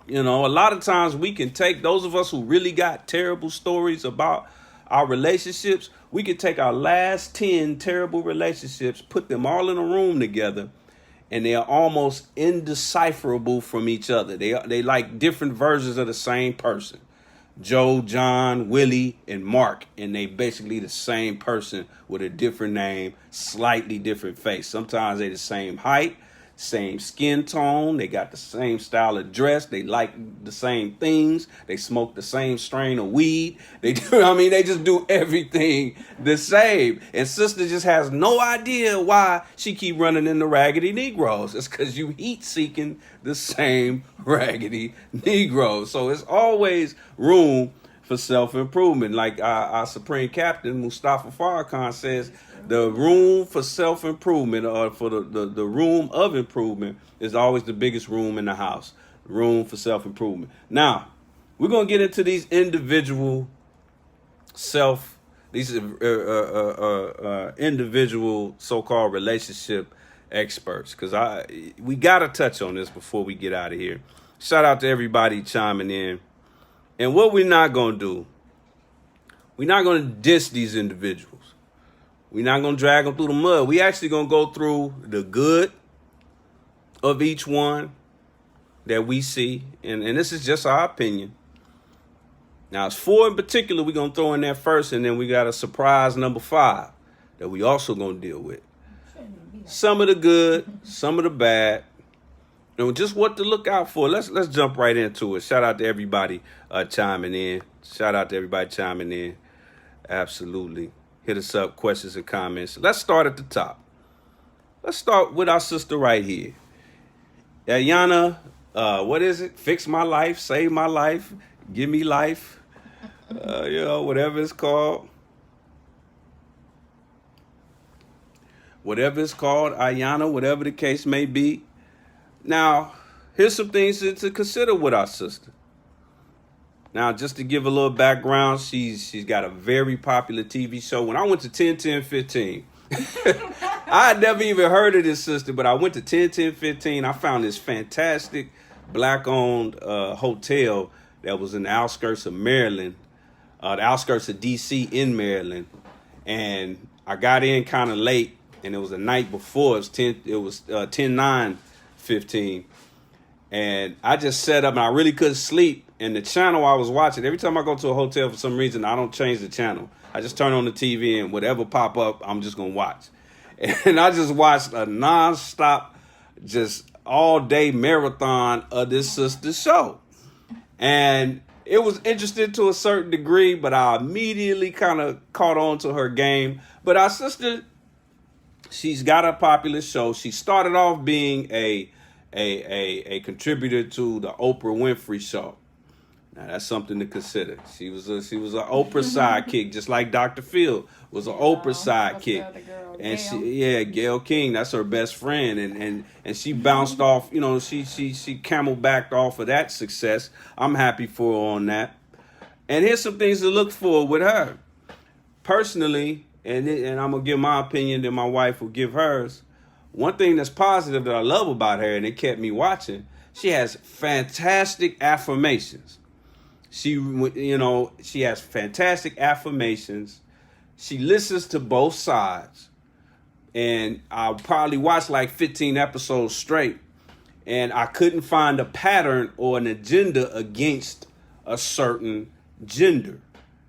A lot of times we can take, those of us who really got terrible stories about our relationships, we can take our last 10 terrible relationships, put them all in a room together, and they are almost indecipherable from each other. They like different versions of the same person. Joe, John, Willie, and Mark, and they basically the same person with a different name, slightly different face. Sometimes they the same height, same skin tone. They got the same style of dress. They like the same things. They smoke the same strain of weed. They do, I mean, they just do everything the same. And sister just has no idea why she keep running into raggedy Negroes. It's because you heat seeking the same raggedy Negroes. So it's always room for self-improvement. Like our Supreme Captain, Mustafa Farrakhan, says, the room for self-improvement, or for the room of improvement, is always the biggest room in the house. Room for self-improvement. Now, we're going to get into these individual individual so-called relationship experts, because we got to touch on this before we get out of here. Shout out to everybody chiming in. And what we're not going to do, we're not going to diss these individuals. We're not going to drag them through the mud. We actually going to go through the good of each one that we see. And this is just our opinion. Now, it's 4 in particular we're going to throw in there first, and then we got a surprise number 5 that we also going to deal with. Some of the good, some of the bad. You know, just what to look out for. Let's jump right into it. Shout out to everybody chiming in. Absolutely. Hit us up, questions and comments. Let's start at the top. Let's start with our sister right here. Ayana, what is it? Fix my life, save my life, give me life. Whatever it's called. Whatever it's called, Ayana, whatever the case may be. Now, here's some things to consider with our sister. Now, just to give a little background, she's got a very popular TV show. When I went to 10-10-15, I had never even heard of this sister, but I went to 10-10-15. I found this fantastic black-owned hotel that was in the outskirts of Maryland, the outskirts of D.C. in Maryland. And I got in kind of late, and it was the night before. It was 10-9-15, and I just sat up and I really couldn't sleep. And the channel I was watching, every time I go to a hotel for some reason, I don't change the channel. I just turn on the TV and whatever pop up, I'm just gonna watch. And I just watched a nonstop, just all day marathon of this sister's show. And it was interesting to a certain degree, but I immediately kind of caught on to her game. But our sister, she's got a popular show. She started off being a contributor to the Oprah Winfrey Show. Now that's something to consider. She was an Oprah sidekick, just like Dr. Phil was an Oprah sidekick. And Gayle King, that's her best friend, and she bounced off. You know, she camelbacked off of that success. I'm happy for her on that. And here's some things to look for with her. Personally, and I'm gonna give my opinion, then my wife will give hers. One thing that's positive that I love about her, and it kept me watching, she has fantastic affirmations. She has fantastic affirmations. She listens to both sides. And I probably watched like 15 episodes straight. And I couldn't find a pattern or an agenda against a certain gender.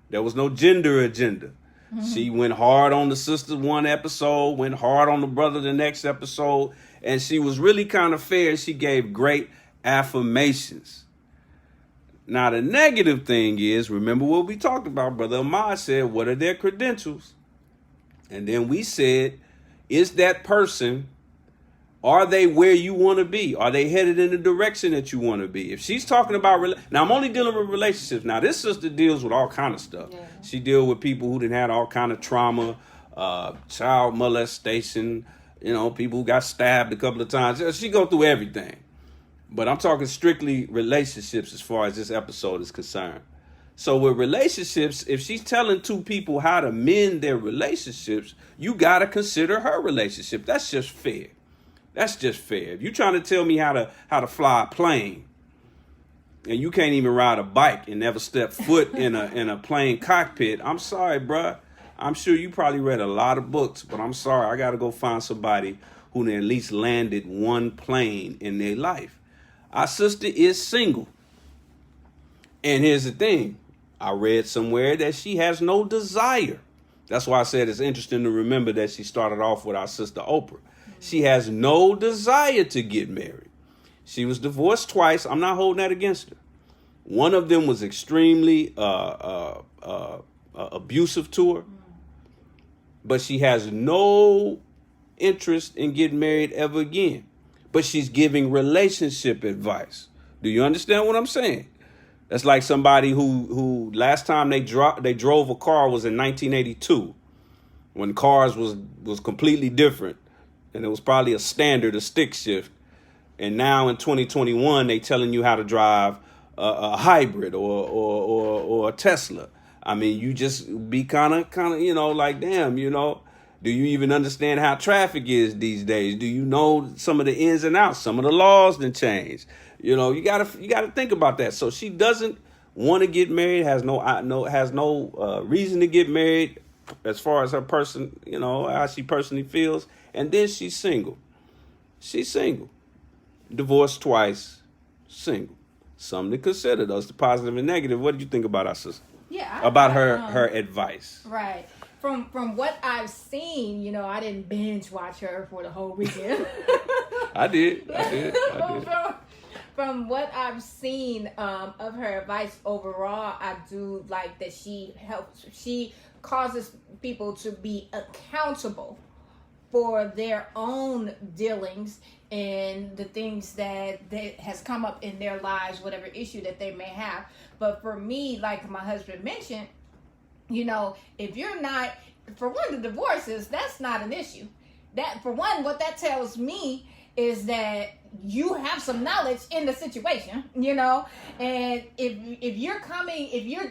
There was no gender agenda. Mm-hmm. She went hard on the sister one episode, went hard on the brother the next episode. And she was really kind of fair. She gave great affirmations. Now, the negative thing is, remember what we talked about. Brother Ahmad said, what are their credentials? And then we said, is that person, are they where you want to be? Are they headed in the direction that you want to be? If she's talking about, now I'm only dealing with relationships. Now, this sister deals with all kind of stuff. Yeah. She deals with people who didn't have all kind of trauma, child molestation, people who got stabbed a couple of times. She go through everything. But I'm talking strictly relationships as far as this episode is concerned. So with relationships, if she's telling two people how to mend their relationships, you got to consider her relationship. That's just fair. If you're trying to tell me how to fly a plane and you can't even ride a bike and never step foot in a plane cockpit, I'm sorry, bruh. I'm sure you probably read a lot of books, but I'm sorry. I got to go find somebody who at least landed one plane in their life. Our sister is single. And here's the thing. I read somewhere that she has no desire. That's why I said it's interesting to remember that she started off with our sister Oprah. She has no desire to get married. She was divorced twice. I'm not holding that against her. One of them was extremely abusive to her, but she has no interest in getting married ever again. But she's giving relationship advice. Do you understand what I'm saying? That's like somebody who last time they drove a car was in 1982, when cars was completely different, and it was probably a standard, a stick shift. And now in 2021, they telling you how to drive a hybrid or a Tesla. I mean, you just be kind of, like, damn, do you even understand how traffic is these days? Do you know some of the ins and outs? Some of the laws done changed. You gotta think about that. So she doesn't want to get married, has no reason to get married as far as her person, how she personally feels. And then she's single. She's single. Divorced twice, single. Something to consider, though. It's the positive and negative. What did you think about our sister? Yeah. About her advice. Right. From what I've seen, I didn't binge watch her for the whole weekend. I did. From what I've seen of her advice overall, I do like that she causes people to be accountable for their own dealings and the things that has come up in their lives, whatever issue that they may have. But for me, like my husband mentioned, if you're not, for one, the divorces, that's not an issue. That, for one, what that tells me is that you have some knowledge in the situation, and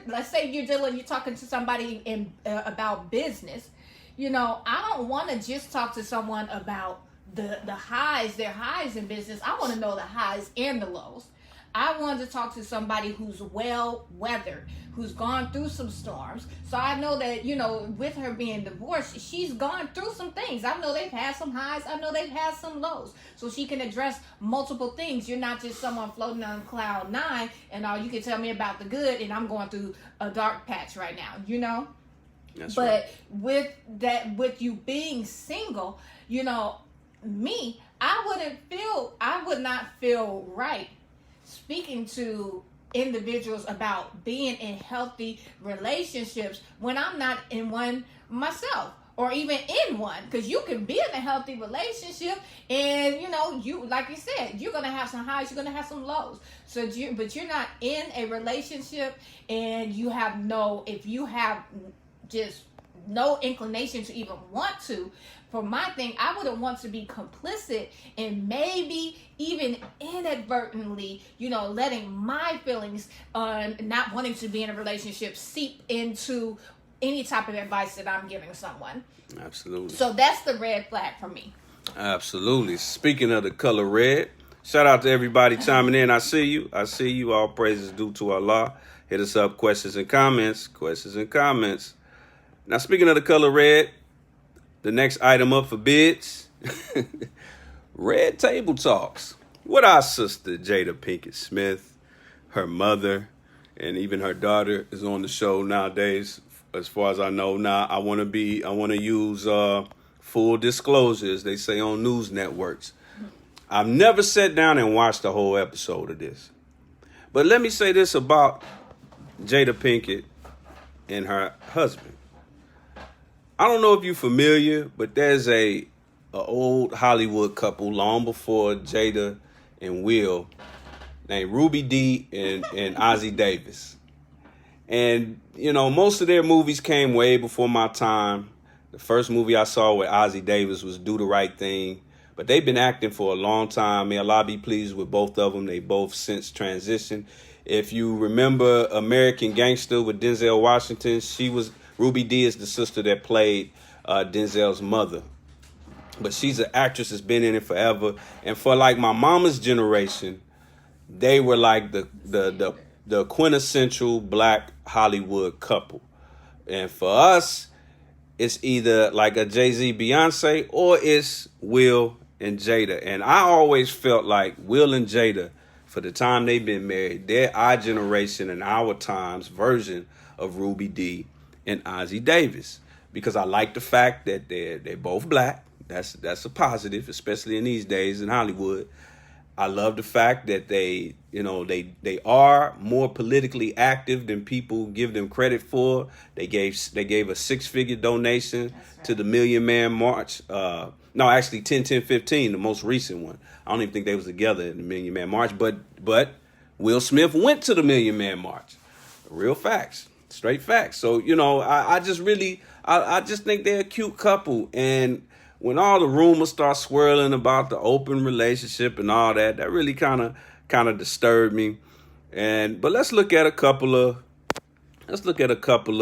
let's say you're talking to somebody about business, I don't want to just talk to someone about their highs in business. I want to know the highs and the lows. I wanted to talk to somebody who's well-weathered, who's gone through some storms. So I know that, with her being divorced, she's gone through some things. I know they've had some highs. I know they've had some lows. So she can address multiple things. You're not just someone floating on cloud nine and all you can tell me about the good and I'm going through a dark patch right now, That's but right. with you being single, me, I would not feel right speaking to individuals about being in healthy relationships when I'm not in one myself, or even in one, because you can be in a healthy relationship and you, like you said, you're gonna have some highs, you're gonna have some lows. But you're not in a relationship and if you have just no inclination to even want to. For my thing, I wouldn't want to be complicit and maybe even inadvertently, letting my feelings on not wanting to be in a relationship seep into any type of advice that I'm giving someone. Absolutely. So that's the red flag for me. Absolutely. Speaking of the color red, shout out to everybody chiming in. I see you. All praises due to Allah. Hit us up, questions and comments. Now, speaking of the color red, the next item up for bids, Red Table Talks with our sister Jada Pinkett Smith. Her mother and even her daughter is on the show nowadays, as far as I know. Now, I want to use full disclosure, as they say on news networks. I've never sat down and watched the whole episode of this. But let me say this about Jada Pinkett and her husband. I don't know if you're familiar, but there's a old Hollywood couple long before Jada and Will named Ruby Dee and Ozzie Davis. And, most of their movies came way before my time. The first movie I saw with Ozzie Davis was Do the Right Thing. But they've been acting for a long time. May Allah be pleased with both of them. They both since transitioned. If you remember American Gangster with Denzel Washington, Ruby Dee is the sister that played Denzel's mother. But she's an actress that's been in it forever. And for like my mama's generation, they were like the quintessential black Hollywood couple. And for us, it's either like a Jay-Z Beyonce or it's Will and Jada. And I always felt like Will and Jada, for the time they've been married, they're our generation and our time's version of Ruby Dee and Ozzie Davis, because I like the fact that they're both black, That's a positive, especially in these days in Hollywood. I love the fact that they are more politically active than people give them credit for. They gave a 6-figure donation to the Million Man March. No, actually 10-10-15, the most recent one. I don't even think they was together in the Million Man March, but Will Smith went to the Million Man March. Real facts, straight facts. So, I just really, I just think they're a cute couple. And when all the rumors start swirling about the open relationship and all that, that really kind of disturbed me. But let's look at a couple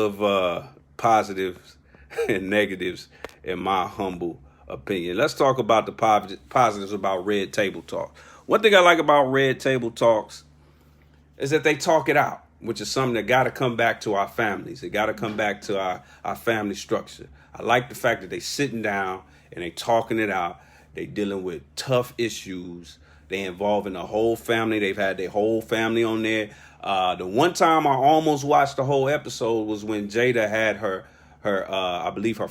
of positives and negatives, in my humble opinion. Let's talk about the positives about Red Table Talks. One thing I like about Red Table Talks is that they talk it out, which is something that got to come back to our families. It got to come back to our family structure. I like the fact that they sitting down and they talking it out. They dealing with tough issues. They involving the whole family. They've had their whole family on there. The one time I almost watched the whole episode was when Jada had her I believe her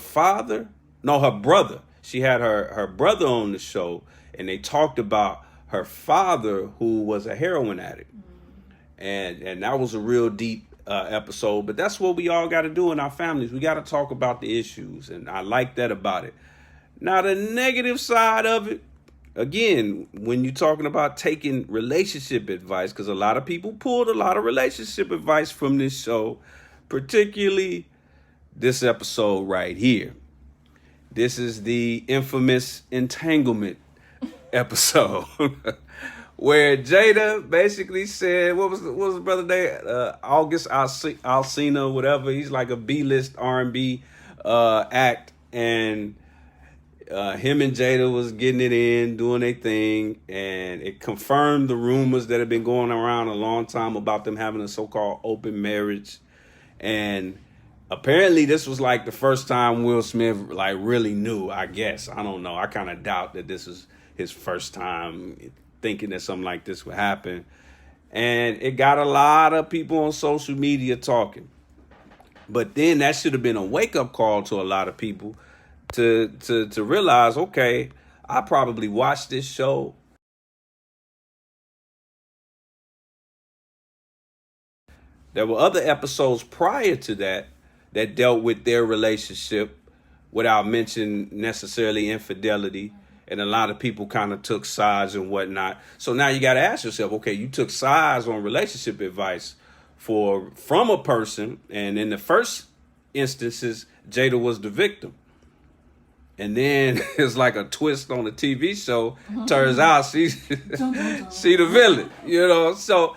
brother. She had her brother on the show, and they talked about her father, who was a heroin addict. And that was a real deep episode. But that's what we all got to do in our families. We got to talk about the issues, and I like that about it. Now, the negative side of it, again, when you're talking about taking relationship advice, because a lot of people pulled a lot of relationship advice from this show, particularly this episode right here. This is the infamous entanglement episode where Jada basically said, what was the brother name? August Alsina, whatever. He's like a B-list R&B act, and him and Jada was getting it in, doing their thing, and it confirmed the rumors that have been going around a long time about them having a so-called open marriage. And apparently this was like the first time Will Smith like really knew, I guess. I don't know. I kind of doubt that this is his first time thinking that something like this would happen. And it got a lot of people on social media talking. But then that should have been a wake-up call to a lot of people to realize, okay, I probably watched this show. There were other episodes prior to that dealt with their relationship without mentioning necessarily infidelity. And a lot of people kind of took sides and whatnot. So now you got to ask yourself, okay, you took sides on relationship advice from a person. And in the first instances, Jada was the victim. And then it's like a twist on the TV show. Turns out she the villain, So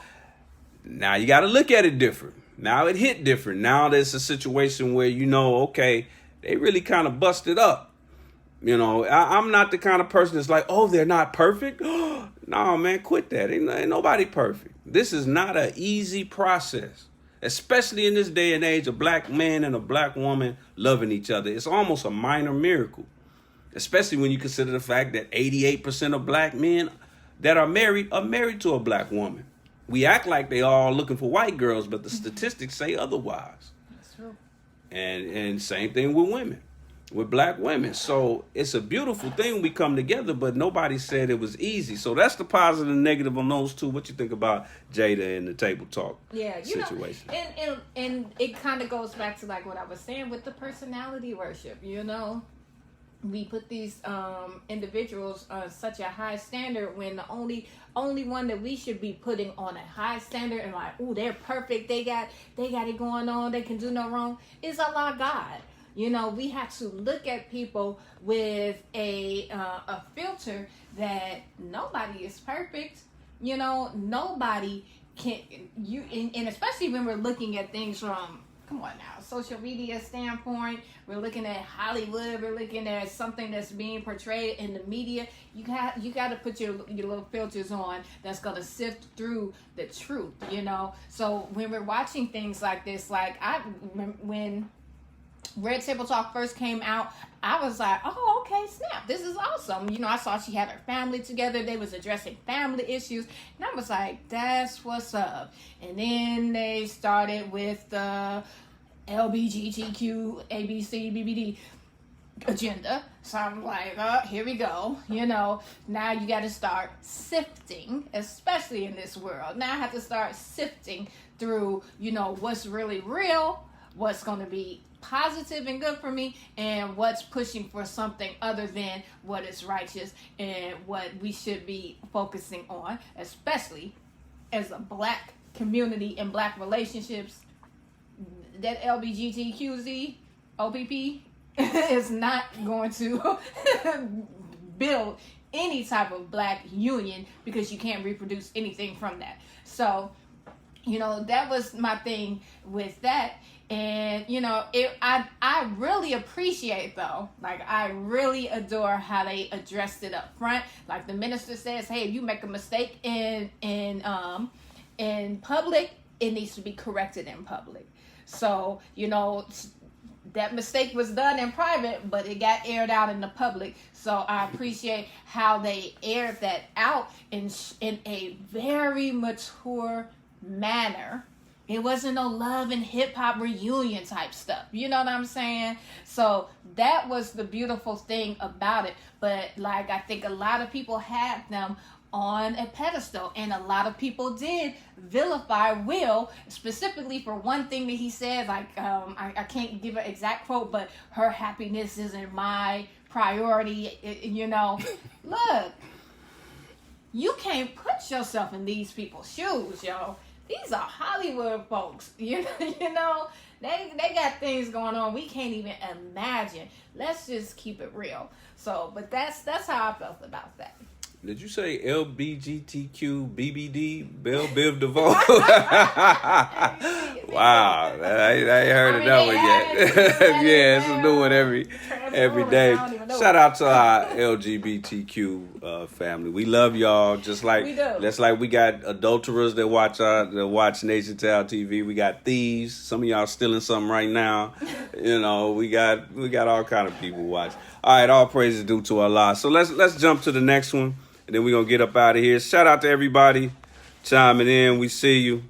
now you got to look at it different. Now it hit different. Now there's a situation where, okay, they really kind of busted up. I'm not the kind of person that's like, oh, they're not perfect. No, man, quit that. Ain't nobody perfect. This is not an easy process, especially in this day and age, a black man and a black woman loving each other. It's almost a minor miracle, especially when you consider the fact that 88% of black men that are married to a black woman. We act like they all looking for white girls, but the statistics say otherwise. That's true. And same thing with women, with black women. So it's a beautiful thing we come together, but nobody said it was easy. So that's the positive and negative on those two. What you think about Jada and the table talk situation? And it kind of goes back to like what I was saying with the personality worship, We put these individuals on such a high standard when the only one that we should be putting on a high standard and like, oh, they're perfect, they got it going on, they can do no wrong, is Allah God. We have to look at people with a filter that nobody is perfect. Nobody can and especially when we're looking at things from, come on now, social media standpoint, we're looking at Hollywood, we're looking at something that's being portrayed in the media. You got to put your little filters on that's going to sift through the truth, So when we're watching things like this, like when Red Table Talk first came out, I was like, oh, okay, snap, this is awesome. I saw she had her family together. They was addressing family issues. And I was like, that's what's up. And then they started with the LBGTQ, ABC, BBD. agenda. So I'm like, here we go. Now you got to start sifting, especially in this world. Now I have to start sifting through, what's really real, what's going to be positive and good for me, and what's pushing for something other than what is righteous and what we should be focusing on, especially as a black community and black relationships. That LBGTQZ OPP is not going to build any type of black union, because you can't reproduce anything from that. So, that was my thing with that. And, I really appreciate, though, like, I really adore how they addressed it up front. Like the minister says, hey, if you make a mistake in public, it needs to be corrected in public. So, that mistake was done in private, but it got aired out in the public. So I appreciate how they aired that out in a very mature manner. It wasn't no love and hip hop reunion type stuff. You know what I'm saying? So that was the beautiful thing about it. But like, I think a lot of people had them on a pedestal, and a lot of people did vilify Will, specifically for one thing that he said, like, I can't give an exact quote, but her happiness isn't my priority. Look, you can't put yourself in these people's shoes, yo. These are Hollywood folks. They got things going on we can't even imagine. Let's just keep it real. So, but that's how I felt about that. Did you say LBGTQ BBD Bill Biv DeVoe? Wow, I ain't heard of that one yet. Yeah, it's a new one every day. Shout out to our LGBTQ family. We love y'all. Just like we got adulterers that watch Nation Town TV. We got thieves. Some of y'all stealing something right now. We got all kind of people watch. All right, all praises due to Allah. So let's jump to the next one. And then we're going to get up out of here. Shout out to everybody chiming in. We see you.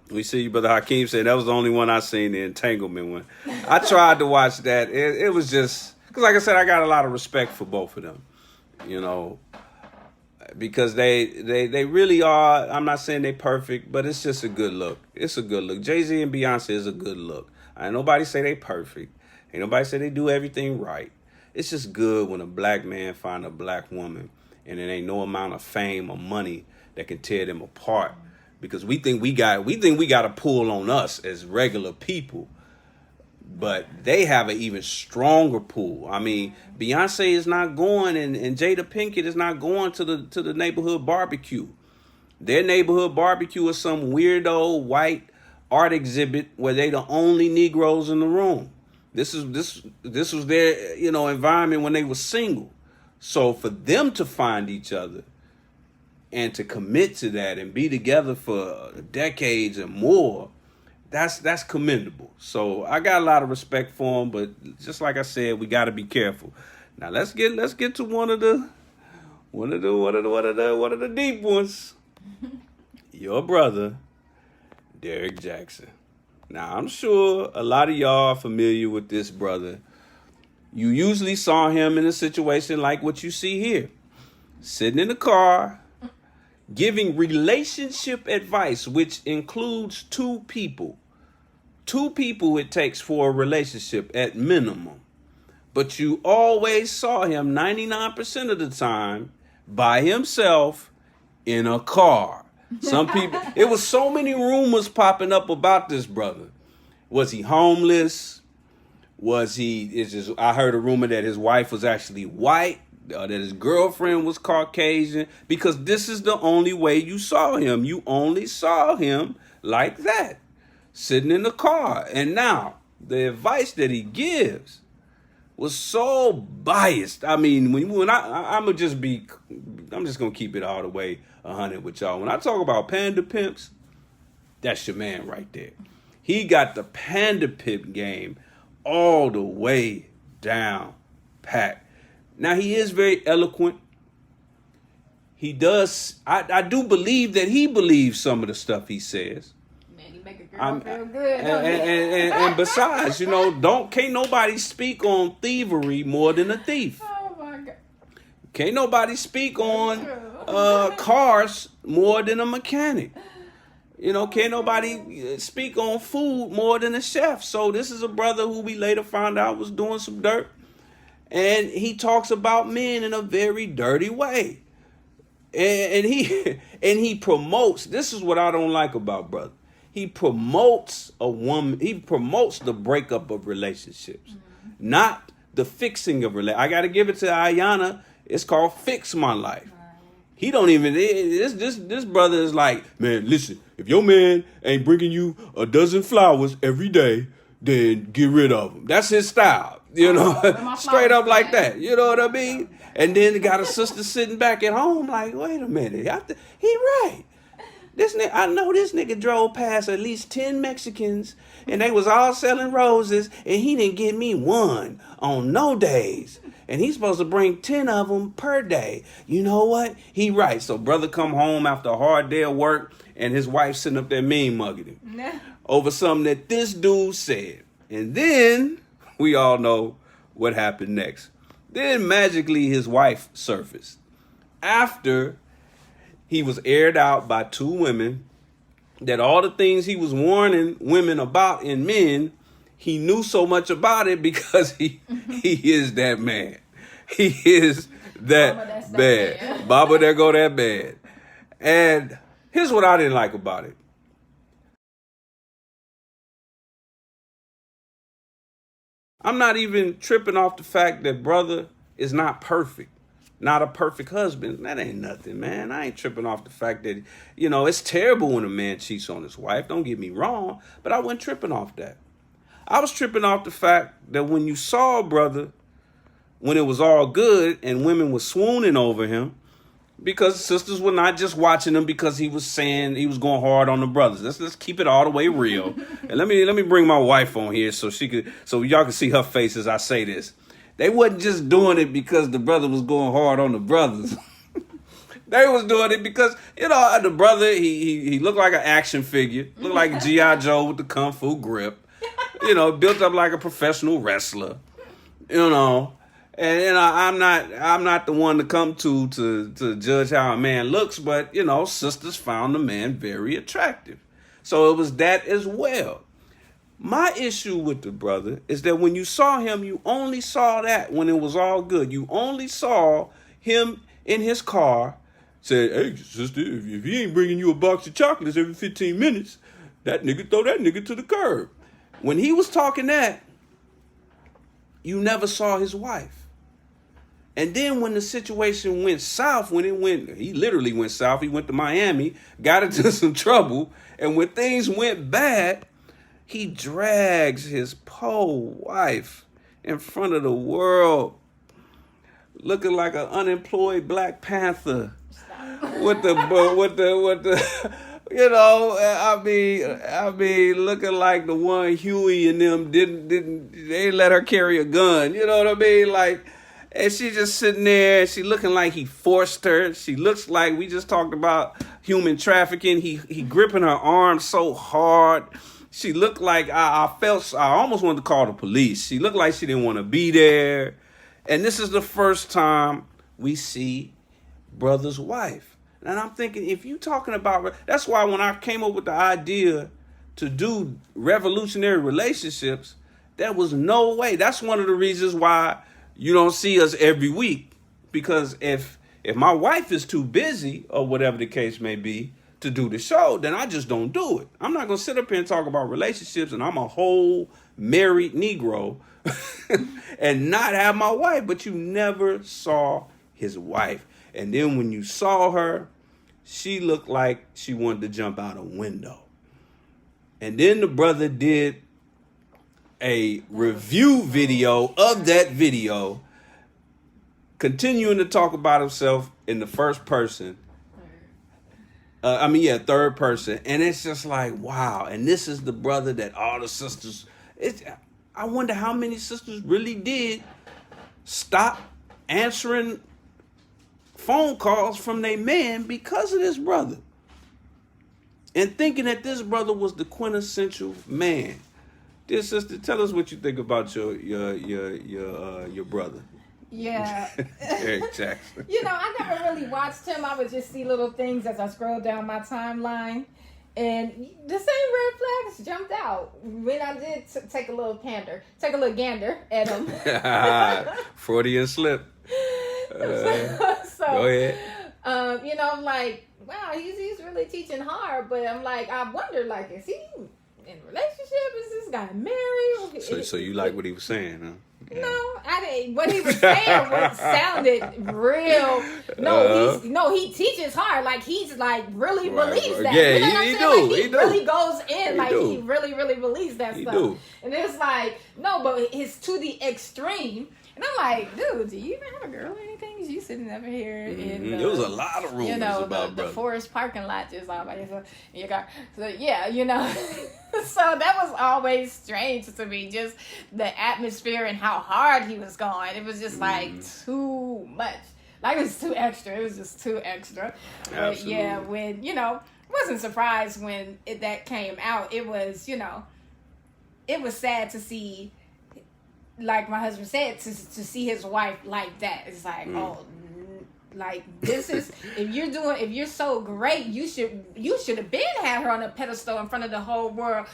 Brother Hakeem said that was the only one I seen, the entanglement one. I tried to watch that. It was just, because like I said, I got a lot of respect for both of them, because they really are. I'm not saying they perfect, but it's just a good look. It's a good look. Jay-Z and Beyonce is a good look. Ain't nobody say they perfect. Ain't nobody say they do everything right. It's just good when a black man find a black woman, and it ain't no amount of fame or money that can tear them apart, because we think we got a pull on us as regular people, but they have an even stronger pull. I mean, Beyonce is not going, and Jada Pinkett is not going to the neighborhood barbecue. Their neighborhood barbecue is some weirdo white art exhibit where they the only Negroes in the room. This was their environment when they were single. So for them to find each other and to commit to that and be together for decades and more, that's commendable. So I got a lot of respect for them, but just like I said, we got to be careful. Now let's get to one of the deep ones. Your brother, Derrick Jaxn. Now I'm sure a lot of y'all are familiar with this brother. You usually saw him in a situation like what you see here. Sitting in the car, giving relationship advice, which includes two people. Two people it takes for a relationship at minimum. But you always saw him 99% of the time by himself in a car. Some people, it was so many rumors popping up about this brother. Was he homeless? I heard a rumor that his wife was actually white, that his girlfriend was Caucasian, because this is the only way you saw him. You only saw him like that, sitting in the car. And now, the advice that he gives was so biased. I mean, I'm just going to keep it all the way 100 with y'all. When I talk about panda pimps, that's your man right there. He got the panda pimp game all the way down pat. Now, he is very eloquent. He does, I do believe that he believes some of the stuff he says. Man, he make a Girl, feel good. And besides, can't nobody speak on thievery more than a thief. Oh my God. Can't nobody speak on cars more than a mechanic. Can't nobody speak on food more than a chef. So this is a brother who we later found out was doing some dirt. And he talks about men in a very dirty way. And he promotes, this is what I don't like about brother. He promotes a woman, he promotes the breakup of relationships, not the fixing of relationships. I got to give it to Ayana. It's called Fix My Life. He don't even, this brother is like, man, listen, if your man ain't bringing you a dozen flowers every day, then get rid of him. That's his style, straight up like that. You know what I mean? And then got a sister sitting back at home like, wait a minute, he right. I know this nigga drove past at least 10 Mexicans and they was all selling roses and he didn't give me one on no days. And he's supposed to bring 10 of them per day. You know what? He right. So brother come home after a hard day of work and his wife sitting up there mean mugging him over something that this dude said. And then we all know what happened next. Then magically his wife surfaced after he was aired out by two women that all the things he was warning women about in men, he knew so much about it because he is that man. He is that bad. Baba, there go that bad. And here's what I didn't like about it. I'm not even tripping off the fact that brother is not perfect. Not a perfect husband. That ain't nothing, man. I ain't tripping off the fact that, it's terrible when a man cheats on his wife. Don't get me wrong. But I wasn't tripping off that. I was tripping off the fact that when you saw brother, when it was all good and women were swooning over him, because sisters were not just watching him because he was saying he was going hard on the brothers. Let's keep it all the way real. And let me bring my wife on here so y'all can see her face as I say this. They wasn't just doing it because the brother was going hard on the brothers. They was doing it because, the brother, he looked like an action figure, looked like G.I. Joe with the Kung Fu grip, built up like a professional wrestler, And I'm not the one to come to judge how a man looks, but sisters found the man very attractive. So it was that as well. My issue with the brother is that when you saw him, you only saw that when it was all good. You only saw him in his car, said, hey, sister, if he ain't bringing you a box of chocolates every 15 minutes, throw that nigga to the curb. When he was talking that, you never saw his wife. And then when the situation went south, he literally went south. He went to Miami, got into some trouble. And when things went bad, he drags his poor wife in front of the world, looking like an unemployed Black Panther with the looking like the one Huey and them they let her carry a gun. You know what I mean? Like, and she just sitting there, she looking like he forced her. She looks like, we just talked about human trafficking. He gripping her arm so hard. She looked like, I almost wanted to call the police. She looked like she didn't want to be there. And this is the first time we see brother's wife. And I'm thinking, if you talking about, that's why when I came up with the idea to do revolutionary relationships, there was no way. That's one of the reasons why you don't see us every week. Because if my wife is too busy, or whatever the case may be, to do the show, then I just don't do it. I'm not going to sit up here and talk about relationships and I'm a whole married Negro and not have my wife, but you never saw his wife. And then when you saw her, she looked like she wanted to jump out a window. And then the brother did a review video of that video, continuing to talk about himself in the first person. Third person. And it's just like, wow. And this is the brother that all the sisters, I wonder how many sisters really did stop answering phone calls from their man because of this brother. and thinking that this brother was the quintessential man. Dear sister, tell us what you think about your brother. Yeah. Eric Jackson. You know, I never really watched him. I would just see little things as I scrolled down my timeline. And the same red flags jumped out when I did take a little gander at him. Freudian slip. So, go ahead. You know, I'm like, wow, he's really teaching hard. But I'm like, I wonder, like, is he in a relationship? Is this guy married? So you like what he was saying, huh? No, I didn't. What he was saying sounded real. He teaches hard. Like he's like really believes that. Yeah, you know what I'm he saying? do. Like, he do. really goes in. He like do. he really believes that stuff. Do. And it's like no, but it's to the extreme. And I'm like, dude, do you even have a girl or anything? You sitting over here in there was a lot of rumors about the Forest parking lot just all by yourself in your car. So yeah, you know. So that was always strange to me, just the atmosphere and how hard he was going. It was just like too much. Like it was too extra. It was just too extra. But yeah, when wasn't surprised when that came out. It was, it was sad to see. Like my husband said, to see his wife like that, it's like, like this is if you're so great, you should have been had her on a pedestal in front of the whole world.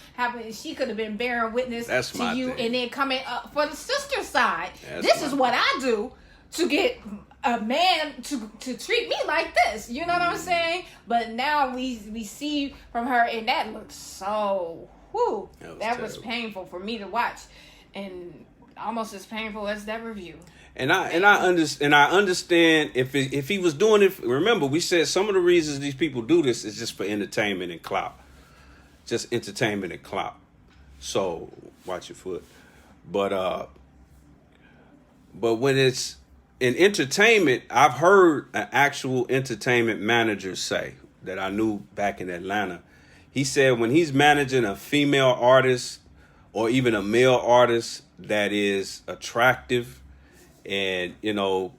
She could have been bearing witness to you, and then coming up for the sister side. This is what I do to get a man to treat me like this. You know what I'm saying? But now we see from her, and that looks so. That was painful for me to watch, and almost as painful as that review. And I understand if he was doing it. Remember, we said some of the reasons these people do this is just for entertainment and clout, just entertainment and clout. So watch your foot. But when it's in entertainment, I've heard an actual entertainment manager say that I knew back in Atlanta. He said when he's managing a female artist or even a male artist that is attractive and,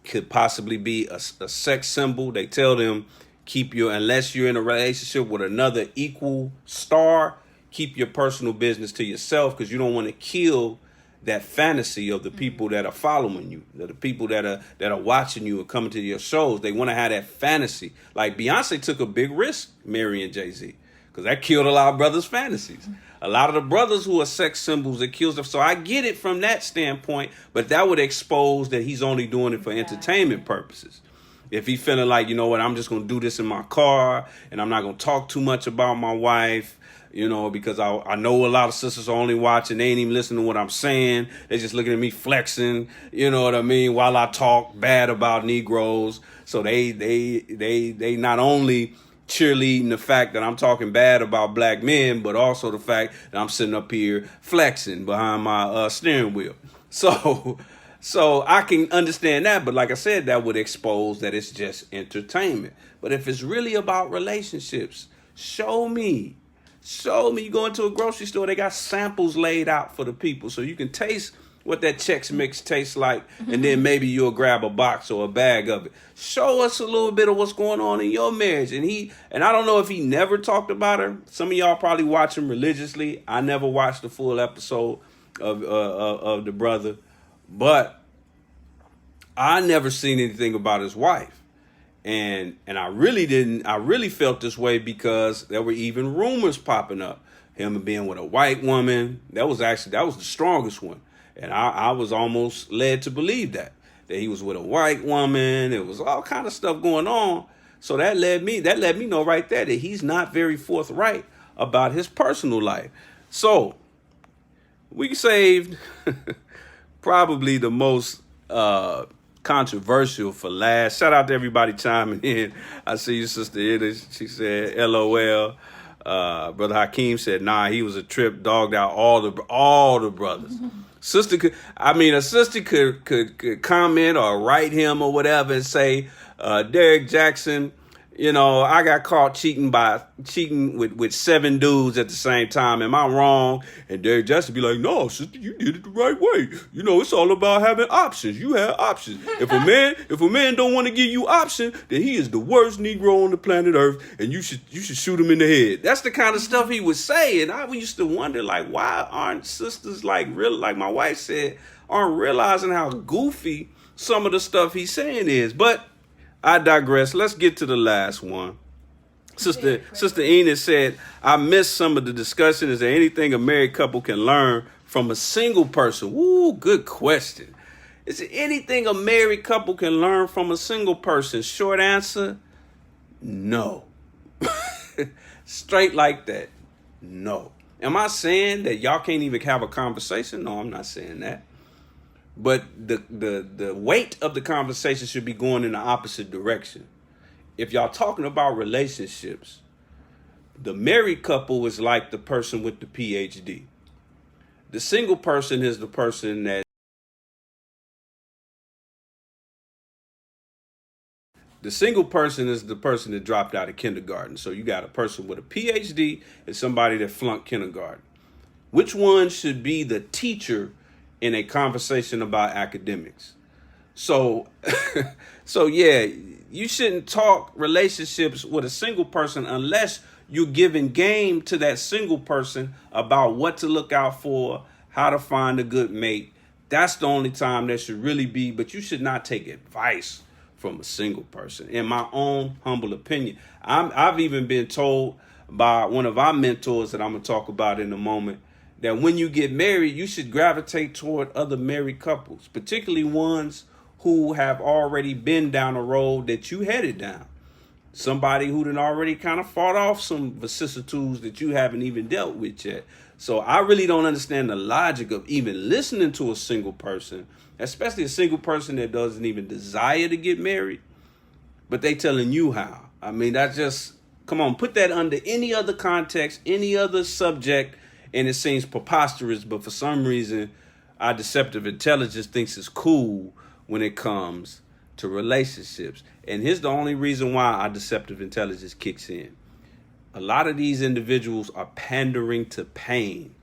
could possibly be a sex symbol, they tell them, unless you're in a relationship with another equal star, keep your personal business to yourself, because you don't want to kill that fantasy of the people that are following you, the people that are watching you and coming to your shows. They want to have that fantasy. Like Beyonce took a big risk marrying Jay-Z, because that killed a lot of brothers' fantasies. A lot of the brothers who are sex symbols, it kills them. So I get it from that standpoint, but that would expose that he's only doing it for entertainment purposes. If he's feeling like, you know what, I'm just going to do this in my car and I'm not going to talk too much about my wife, because I know a lot of sisters are only watching. They ain't even listening to what I'm saying. They're just looking at me flexing, you know what I mean, while I talk bad about Negroes. So they not only cheerleading the fact that I'm talking bad about black men, but also the fact that I'm sitting up here flexing behind my steering wheel. So I can understand that, but like I said, that would expose that it's just entertainment. But if it's really about relationships, show me. You go into a grocery store, they got samples laid out for the people, so you can taste what that Chex Mix tastes like, and then maybe you'll grab a box or a bag of it. Show us a little bit of what's going on in your marriage. And I don't know if he never talked about her. Some of y'all probably watch him religiously. I never watched the full episode of the brother, but I never seen anything about his wife. And I really felt this way because there were even rumors popping up. Him being with a white woman, that was the strongest one. And I was almost led to believe that he was with a white woman. It was all kind of stuff going on. So that let me know right there that he's not very forthright about his personal life. So we saved probably the most controversial for last. Shout out to everybody chiming in. I see you, Sister Ida. She said, LOL. Brother Hakeem said, nah, he was a trip, dogged out all the brothers. A sister could comment or write him or whatever and say, Derek Jackson, I got caught cheating with 7 dudes at the same time. Am I wrong? And Derek Jackson be like, no, sister, you did it the right way. It's all about having options. You have options. If a man don't want to give you options, then he is the worst Negro on the planet Earth, and you should shoot him in the head. That's the kind of stuff he would say. And I used to wonder, like, why aren't sisters like my wife said, aren't realizing how goofy some of the stuff he's saying is. But I digress. Let's get to the last one. Sister Enid said, I missed some of the discussion. Is there anything a married couple can learn from a single person? Ooh, good question. Is there anything a married couple can learn from a single person? Short answer, no. Straight like that, no. Am I saying that y'all can't even have a conversation? No, I'm not saying that. But the weight of the conversation should be going in the opposite direction. If y'all talking about relationships, the married couple is like the person with the PhD. The single person is the person that dropped out of kindergarten. So you got a person with a PhD and somebody that flunked kindergarten. Which one should be the teacher in a conversation about academics? So yeah, you shouldn't talk relationships with a single person unless you're giving game to that single person about what to look out for, how to find a good mate. That's the only time that should really be, but you should not take advice from a single person. In my own humble opinion, I've even been told by one of our mentors that I'm going to talk about in a moment, that when you get married, you should gravitate toward other married couples, particularly ones who have already been down a road that you headed down. Somebody who done already kind of fought off some vicissitudes that you haven't even dealt with yet. So I really don't understand the logic of even listening to a single person, especially a single person that doesn't even desire to get married, but they telling you how. I mean, that's just, come on, put that under any other context, any other subject, and it seems preposterous, but for some reason, our deceptive intelligence thinks it's cool when it comes to relationships. And here's the only reason why our deceptive intelligence kicks in. A lot of these individuals are pandering to pain.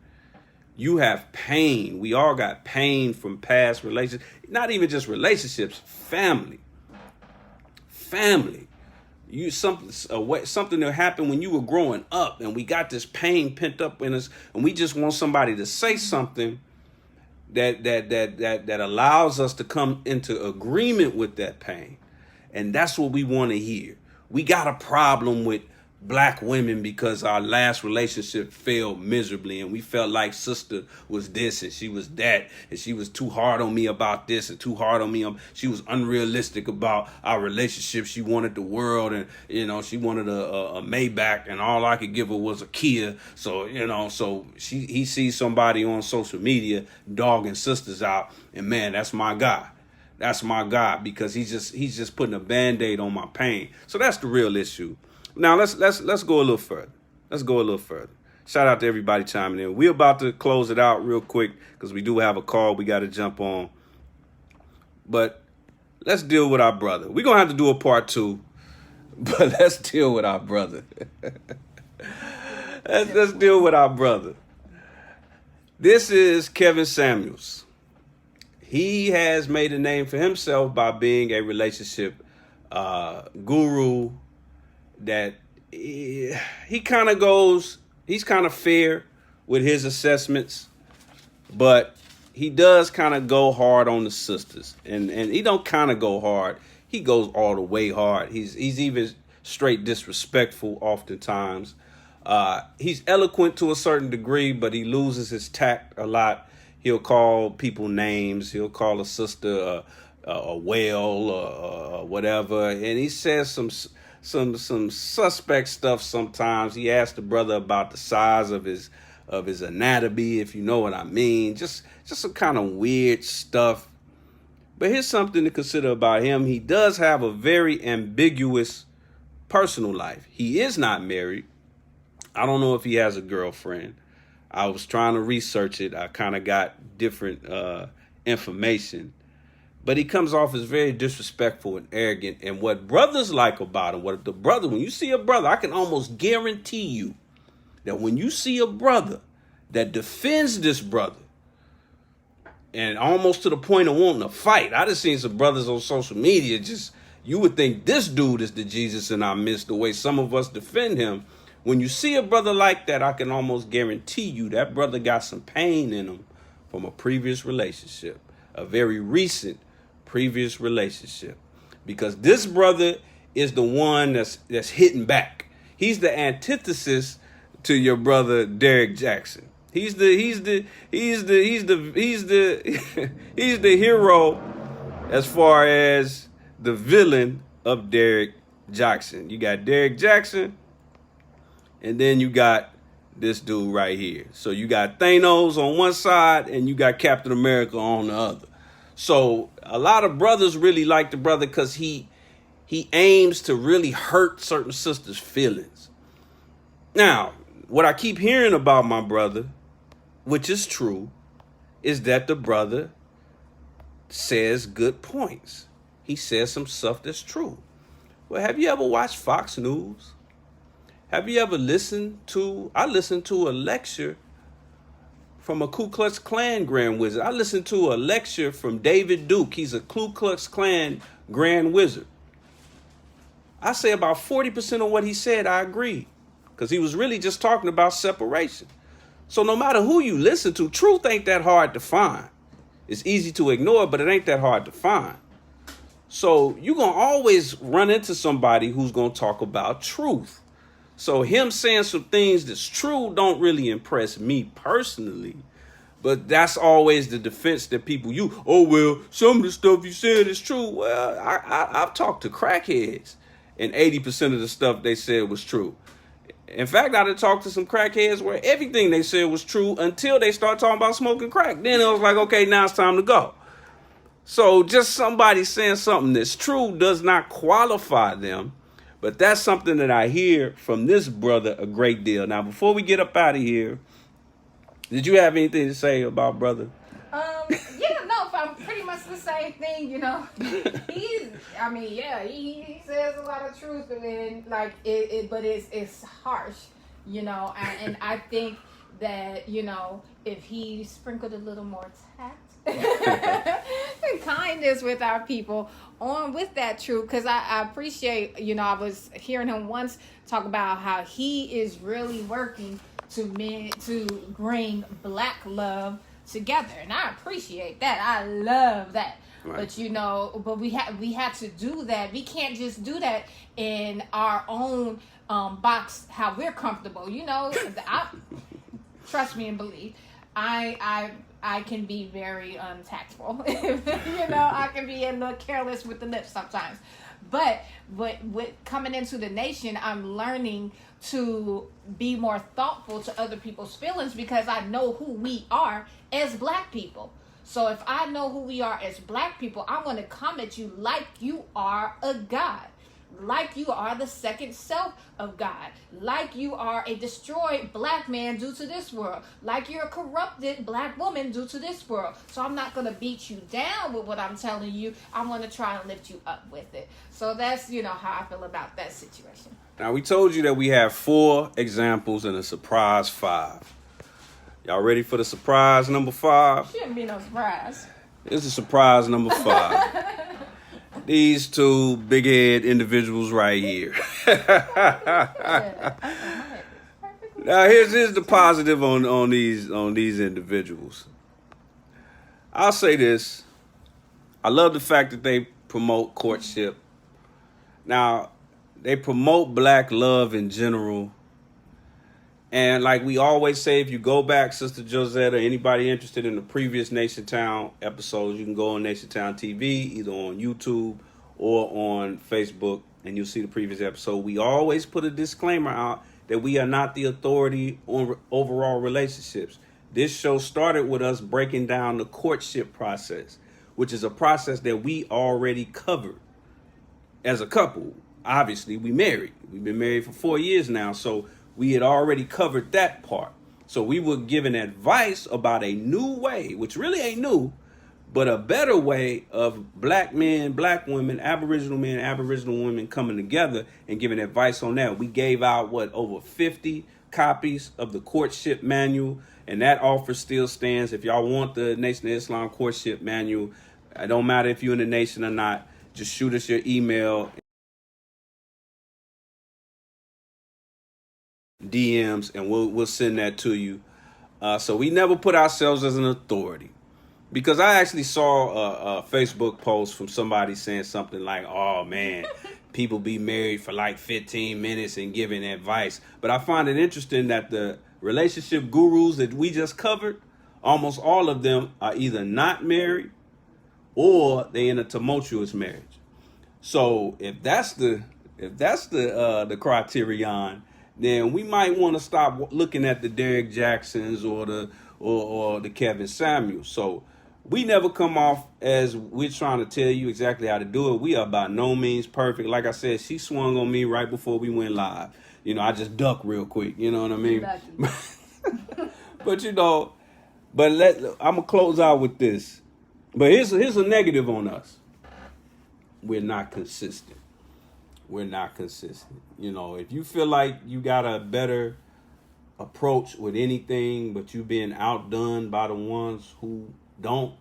You have pain. We all got pain from past relationships. Not even just relationships, family. Something that happened when you were growing up, and we got this pain pent up in us, and we just want somebody to say something that allows us to come into agreement with that pain. And that's what we want to hear. We got a problem with Black women because our last relationship failed miserably, and we felt like sister was this and she was that, and she was too hard on me about this and too hard on me. She was unrealistic about our relationship. She wanted the world, and she wanted a Maybach, and all I could give her was a Kia. So he sees somebody on social media dogging sisters out, and man, that's my guy. That's my guy, because he's just putting a Band-Aid on my pain. So that's the real issue. Now let's go a little further. Shout out to everybody chiming in. We're about to close it out real quick because we do have a call we got to jump on. But let's deal with our brother. We're gonna have to do a part 2, but let's deal with our brother. let's deal with our brother. This is Kevin Samuels. He has made a name for himself by being a relationship guru. That he's kind of fair with his assessments, but he does kind of go hard on the sisters, and he don't kind of go hard. He goes all the way hard. He's even straight disrespectful oftentimes. He's eloquent to a certain degree, but he loses his tact a lot. He'll call people names. He'll call a sister a whale or whatever, and he says some suspect stuff sometimes. He asked the brother about the size of his anatomy, if you know what I mean. Just some kind of weird stuff. But here's something to consider about him. He does have a very ambiguous personal life. He is not married. I don't know if he has a girlfriend. I was trying to research it. I kind of got different information. but he comes off as very disrespectful and arrogant. And what brothers like about him, when you see a brother, I can almost guarantee you that when you see a brother that defends this brother, and almost to the point of wanting to fight. I just seen some brothers on social media you would think this dude is the Jesus in our midst, the way some of us defend him. When you see a brother like that, I can almost guarantee you that brother got some pain in him from a previous relationship, a very recent previous relationship. Because this brother is the one that's hitting back. He's the antithesis to your brother Derek Jackson. He's the hero as far as the villain of Derek Jackson. You got Derek Jackson, and then you got this dude right here. So you got Thanos on one side, and you got Captain America on the other. So a lot of brothers really like the brother because he aims to really hurt certain sisters' feelings. Now, what I keep hearing about my brother, which is true, is that the brother says good points. He says some stuff that's true. Well, have you ever watched Fox News? Have you ever listened to, I listened to a lecture from a Ku Klux Klan Grand Wizard. I listened to a lecture from David Duke. He's a Ku Klux Klan Grand Wizard. I say about 40% of what he said, I agree. Because he was really just talking about separation. So no matter who you listen to, truth ain't that hard to find. It's easy to ignore, but it ain't that hard to find. So you're going to always run into somebody who's going to talk about truth. So him saying some things that's true don't really impress me personally. But that's always the defense that people use. Oh, well, some of the stuff you said is true. Well, I've talked to crackheads, and 80% of the stuff they said was true. In fact, I done talked to some crackheads where everything they said was true until they start talking about smoking crack. Then it was like, okay, now it's time to go. So just somebody saying something that's true does not qualify them. But that's something that I hear from this brother a great deal. Now, before we get up out of here, did you have anything to say about brother? I'm pretty much the same thing, you know. He says a lot of truth, and then but it's harsh, you know. And I think that, you know, if he sprinkled a little more tact and kindness with our people on with that truth, because I appreciate, you know, I was hearing him once talk about how he is really working to bring Black love together, and I appreciate that. I love that. Right. But you know, we had to do that. We can't just do that in our own box, how we're comfortable. You know, trust me and believe. I can be very untactful. You know, I can be a little careless with the lips sometimes. But with coming into the nation, I'm learning to be more thoughtful to other people's feelings, because I know who we are as Black people. So if I know who we are as Black people, I want to come at you like you are a God, like you are the second self of God, like you are a destroyed Black man due to this world, like you're a corrupted Black woman due to this world. So I'm not going to beat you down with what I'm telling you. I'm going to try and lift you up with it. So that's, you know, how I feel about that situation. Now, we told you that we have 4 examples and a surprise 5. Y'all ready for the surprise number 5? Shouldn't be no surprise. It's a surprise number 5. These 2 big head individuals right here. Now, here's the positive on these individuals. I'll say this. I love the fact that they promote courtship. Now, they promote Black love in general. And like we always say, if you go back, Sister Josetta, anybody interested in the previous Nation Town episodes, you can go on Nation Town TV, either on YouTube or on Facebook, and you'll see the previous episode. We always put a disclaimer out that we are not the authority on overall relationships. This show started with us breaking down the courtship process, which is a process that we already covered as a couple. Obviously, we married. We've been married for 4 years now, so we had already covered that part. So we were giving advice about a new way, which really ain't new, but a better way of black men, black women, Aboriginal women coming together and giving advice on that. We gave out, over 50 copies of the courtship manual, and that offer still stands. If y'all want the Nation of Islam courtship manual, it don't matter if you're in the nation or not, just shoot us your email, DMs, and we'll send that to you. So we never put ourselves as an authority. Because I actually saw a Facebook post from somebody saying something like, oh, man, people be married for like 15 minutes and giving advice. But I find it interesting that the relationship gurus that we just covered, almost all of them are either not married or they in a tumultuous marriage. So if that's the criterion, then we might want to stop looking at the Derek Jacksons or the Kevin Samuels. So we never come off as we're trying to tell you exactly how to do it. We are by no means perfect. Like I said, she swung on me right before we went live. I just ducked real quick. You know what I mean? But I'm gonna close out with this. But here's a negative on us. We're not consistent. If you feel like you got a better approach with anything, but you being outdone by the ones who don't,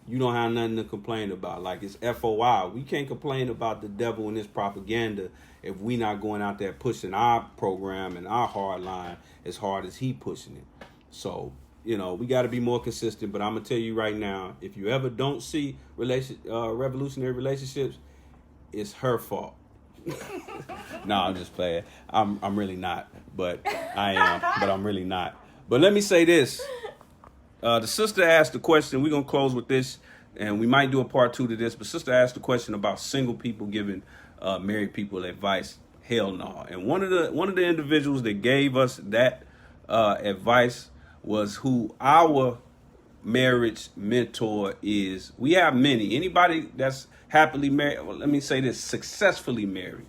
you don't have nothing to complain about. Like, it's FOI. We can't complain about the devil and his propaganda if we not going out there pushing our program and our hard line as hard as he pushing it. So, we got to be more consistent. But I'm going to tell you right now, if you ever don't see revolutionary relationships, it's her fault. No, I'm just playing. I'm really not, but I am. But I'm really not. But let me say this. The sister asked the question. We're gonna close with this, and we might do a part 2 to this. But sister asked the question about single people giving married people advice. Hell no. And one of the individuals that gave us that advice was who our marriage mentor is. We have many. Anybody that's happily married. Well, let me say this: successfully married.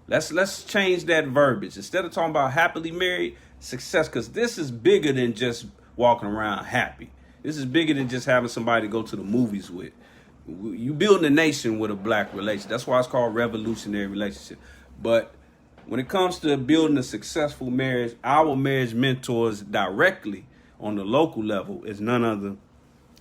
Let's change that verbiage. Instead of talking about happily married, success, because this is bigger than just walking around happy. This is bigger than just having somebody to go to the movies with. You building a nation with a black relationship. That's why it's called revolutionary relationship. But when it comes to building a successful marriage, our marriage mentors directly on the local level is none other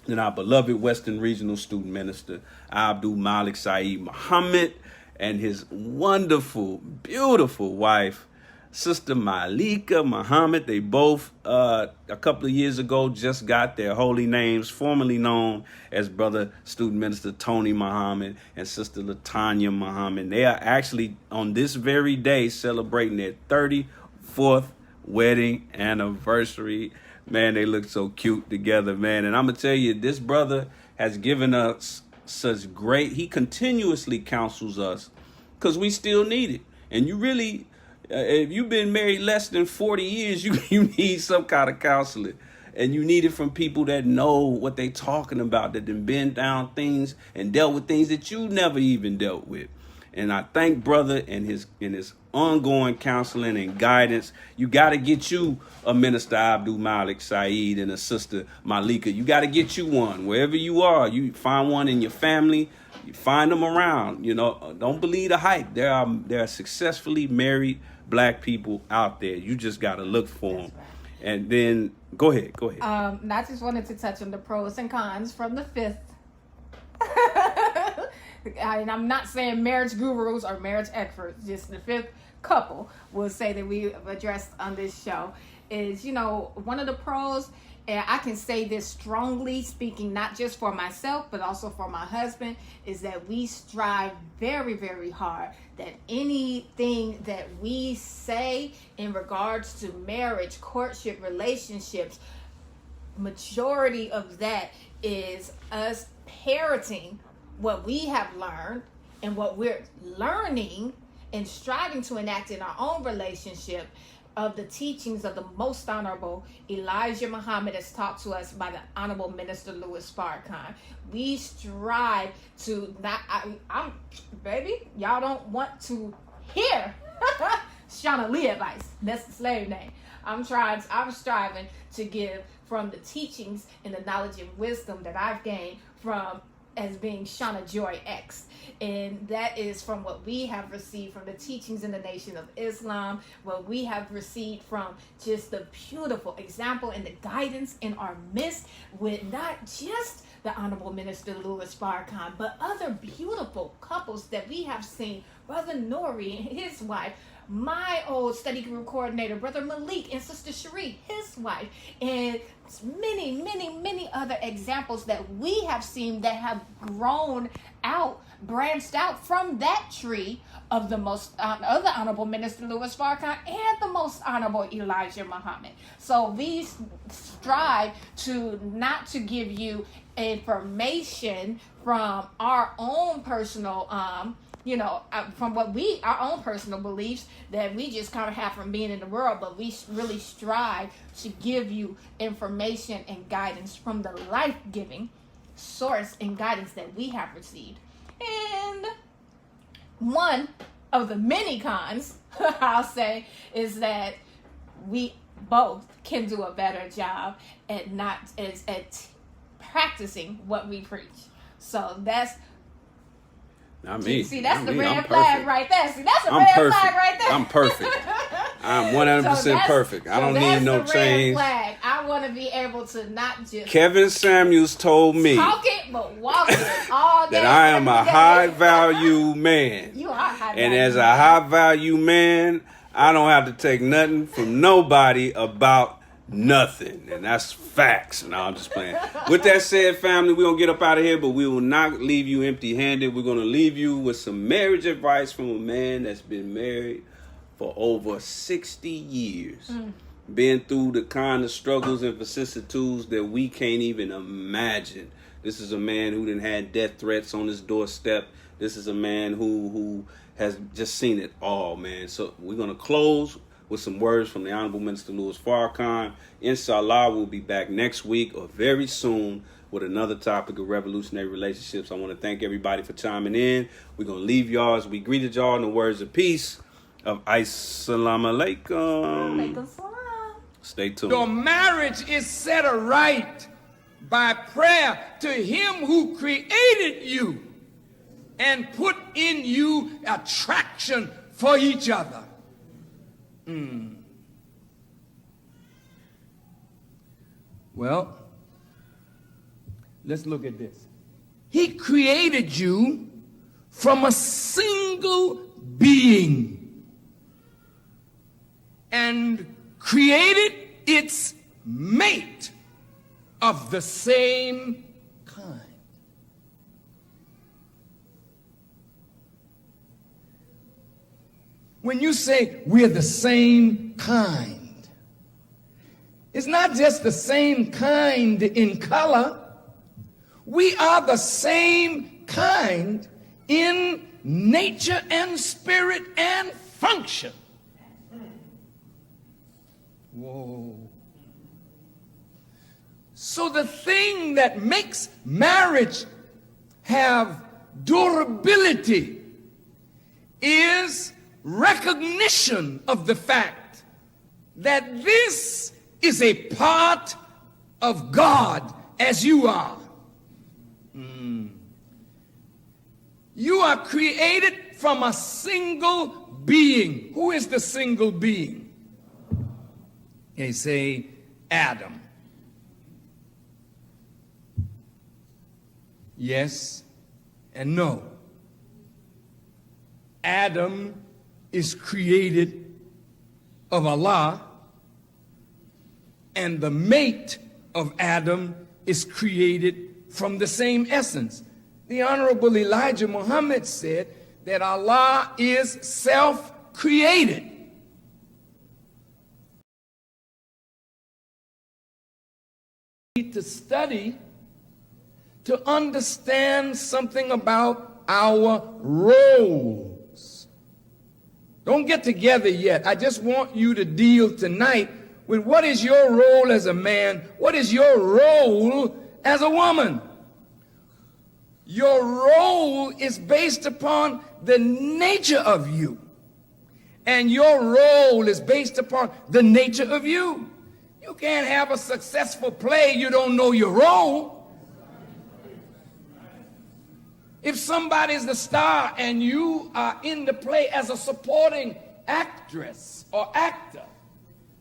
than our beloved Western Regional Student Minister, Abdul Malik Saeed Muhammad, and his wonderful, beautiful wife, Sister Malika Muhammad. They both, a couple of years ago, just got their holy names, formerly known as Brother Student Minister Tony Muhammad and Sister Latanya Muhammad. They are actually, on this very day, celebrating their 34th wedding anniversary. Man, they look so cute together, man. And I'm going to tell you, this brother has given us such great, he continuously counsels us because we still need it. And you really, if you've been married less than 40 years, you need some kind of counseling. And you need it from people that know what they talking about, that have been down things and dealt with things that you never even dealt with. And I thank brother and his ongoing counseling and guidance. You got to get you a Minister Abdul Malik Saeed and a Sister Malika. You got to get you one wherever you are. You find one in your family. You find them around. Don't believe the hype. There are successfully married black people out there. You just got to look for them. And then go ahead. I just wanted to touch on the pros and cons from the 5th. And I'm not saying marriage gurus or marriage experts, just the 5th couple will say that we have addressed on this show is, one of the pros, and I can say this strongly, speaking not just for myself, but also for my husband, is that we strive very, very hard that anything that we say in regards to marriage, courtship, relationships, majority of that is us parroting what we have learned and what we're learning and striving to enact in our own relationship of the teachings of the most honorable Elijah Muhammad as taught to us by the Honorable Minister Louis Farrakhan. We strive to not, baby, y'all don't want to hear Shauna Lee advice. That's the slave name. I'm striving to give from the teachings and the knowledge and wisdom that I've gained from as being Shauna Joy X. And that is from what we have received from the teachings in the Nation of Islam, what we have received from just the beautiful example and the guidance in our midst with not just the Honorable Minister Louis Farrakhan, but other beautiful couples that we have seen. Brother Nori and his wife, my old study group coordinator, Brother Malik, and Sister Cherie, his wife, and many other examples that we have seen that have grown out, branched out from that tree of the Honorable Minister Louis Farrakhan and the Most Honorable Elijah Muhammad. So we strive to not to give you information from our own personal from what our own personal beliefs that we just kind of have from being in the world, but we really strive to give you information and guidance from the life-giving source and guidance that we have received. And one of the many cons, I'll say, is that we both can do a better job at practicing what we preach. So that's Not me. See, that's the I'm red flag perfect. right there. See, that's a I'm red perfect. flag right there. I'm perfect. I'm 100% perfect. I don't need no that's change. the red flag. I want to be able to not just Kevin Samuels told me talk it, but walk it all day. that I am a every day. high value man. You are high value. And as a high value man, I don't have to take nothing from nobody about nothing. And that's facts. No, I'm just playing. With that said, family, we're going to get up out of here, but we will not leave you empty handed. We're going to leave you with some marriage advice from a man that's been married for over 60 years. Been through the kind of struggles and vicissitudes that we can't even imagine. This is a man who done had death threats on his doorstep. This is a man who has just seen it all, man. So we're going to close with some words from the Honorable Minister Louis Farrakhan. Inshallah, we'll be back next week or very soon with another topic of revolutionary relationships. I want to thank everybody for chiming in. We're going to leave y'all as we greeted y'all in the words of peace of Assalamu alaikum. Stay tuned. Your marriage is set aright by prayer to him who created you and put in you attraction for each other. Well, let's look at this. He created you from a single being and created its mate of the same kind. When you say we're the same kind, it's not just the same kind in color. We are the same kind in nature and spirit and function. Whoa. So the thing that makes marriage have durability is recognition of the fact that this is a part of God as you are. You are created from a single being. Who is the single being? They say Adam. Yes and no. Adam is created of Allah, and the mate of Adam is created from the same essence. The Honorable Elijah Muhammad said that Allah is self-created. To study to understand something about our roles. Don't get together yet. I just want you to deal tonight with what is your role as a man, what is your role as a woman. Your role is based upon the nature of you. And your role is based upon the nature of you. You can't have a successful play, you don't know your role. If somebody's the star and you are in the play as a supporting actress or actor,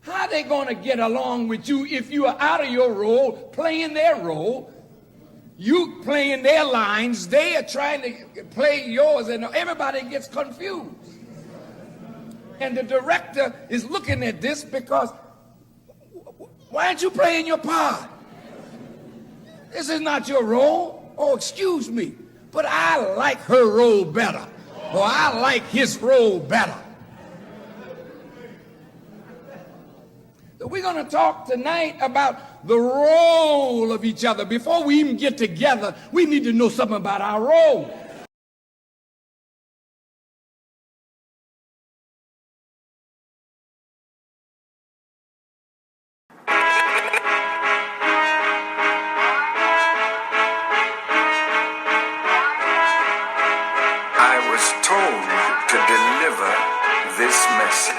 how are they going to get along with you if you are out of your role, playing their role? You playing their lines, they are trying to play yours, and everybody gets confused. And the director is looking at this because, why aren't you playing your part? This is not your role. Oh, excuse me, but I like her role better, or I like his role better. So we're going to talk tonight about the role of each other. Before we even get together, we need to know something about our role. I was told to deliver this message.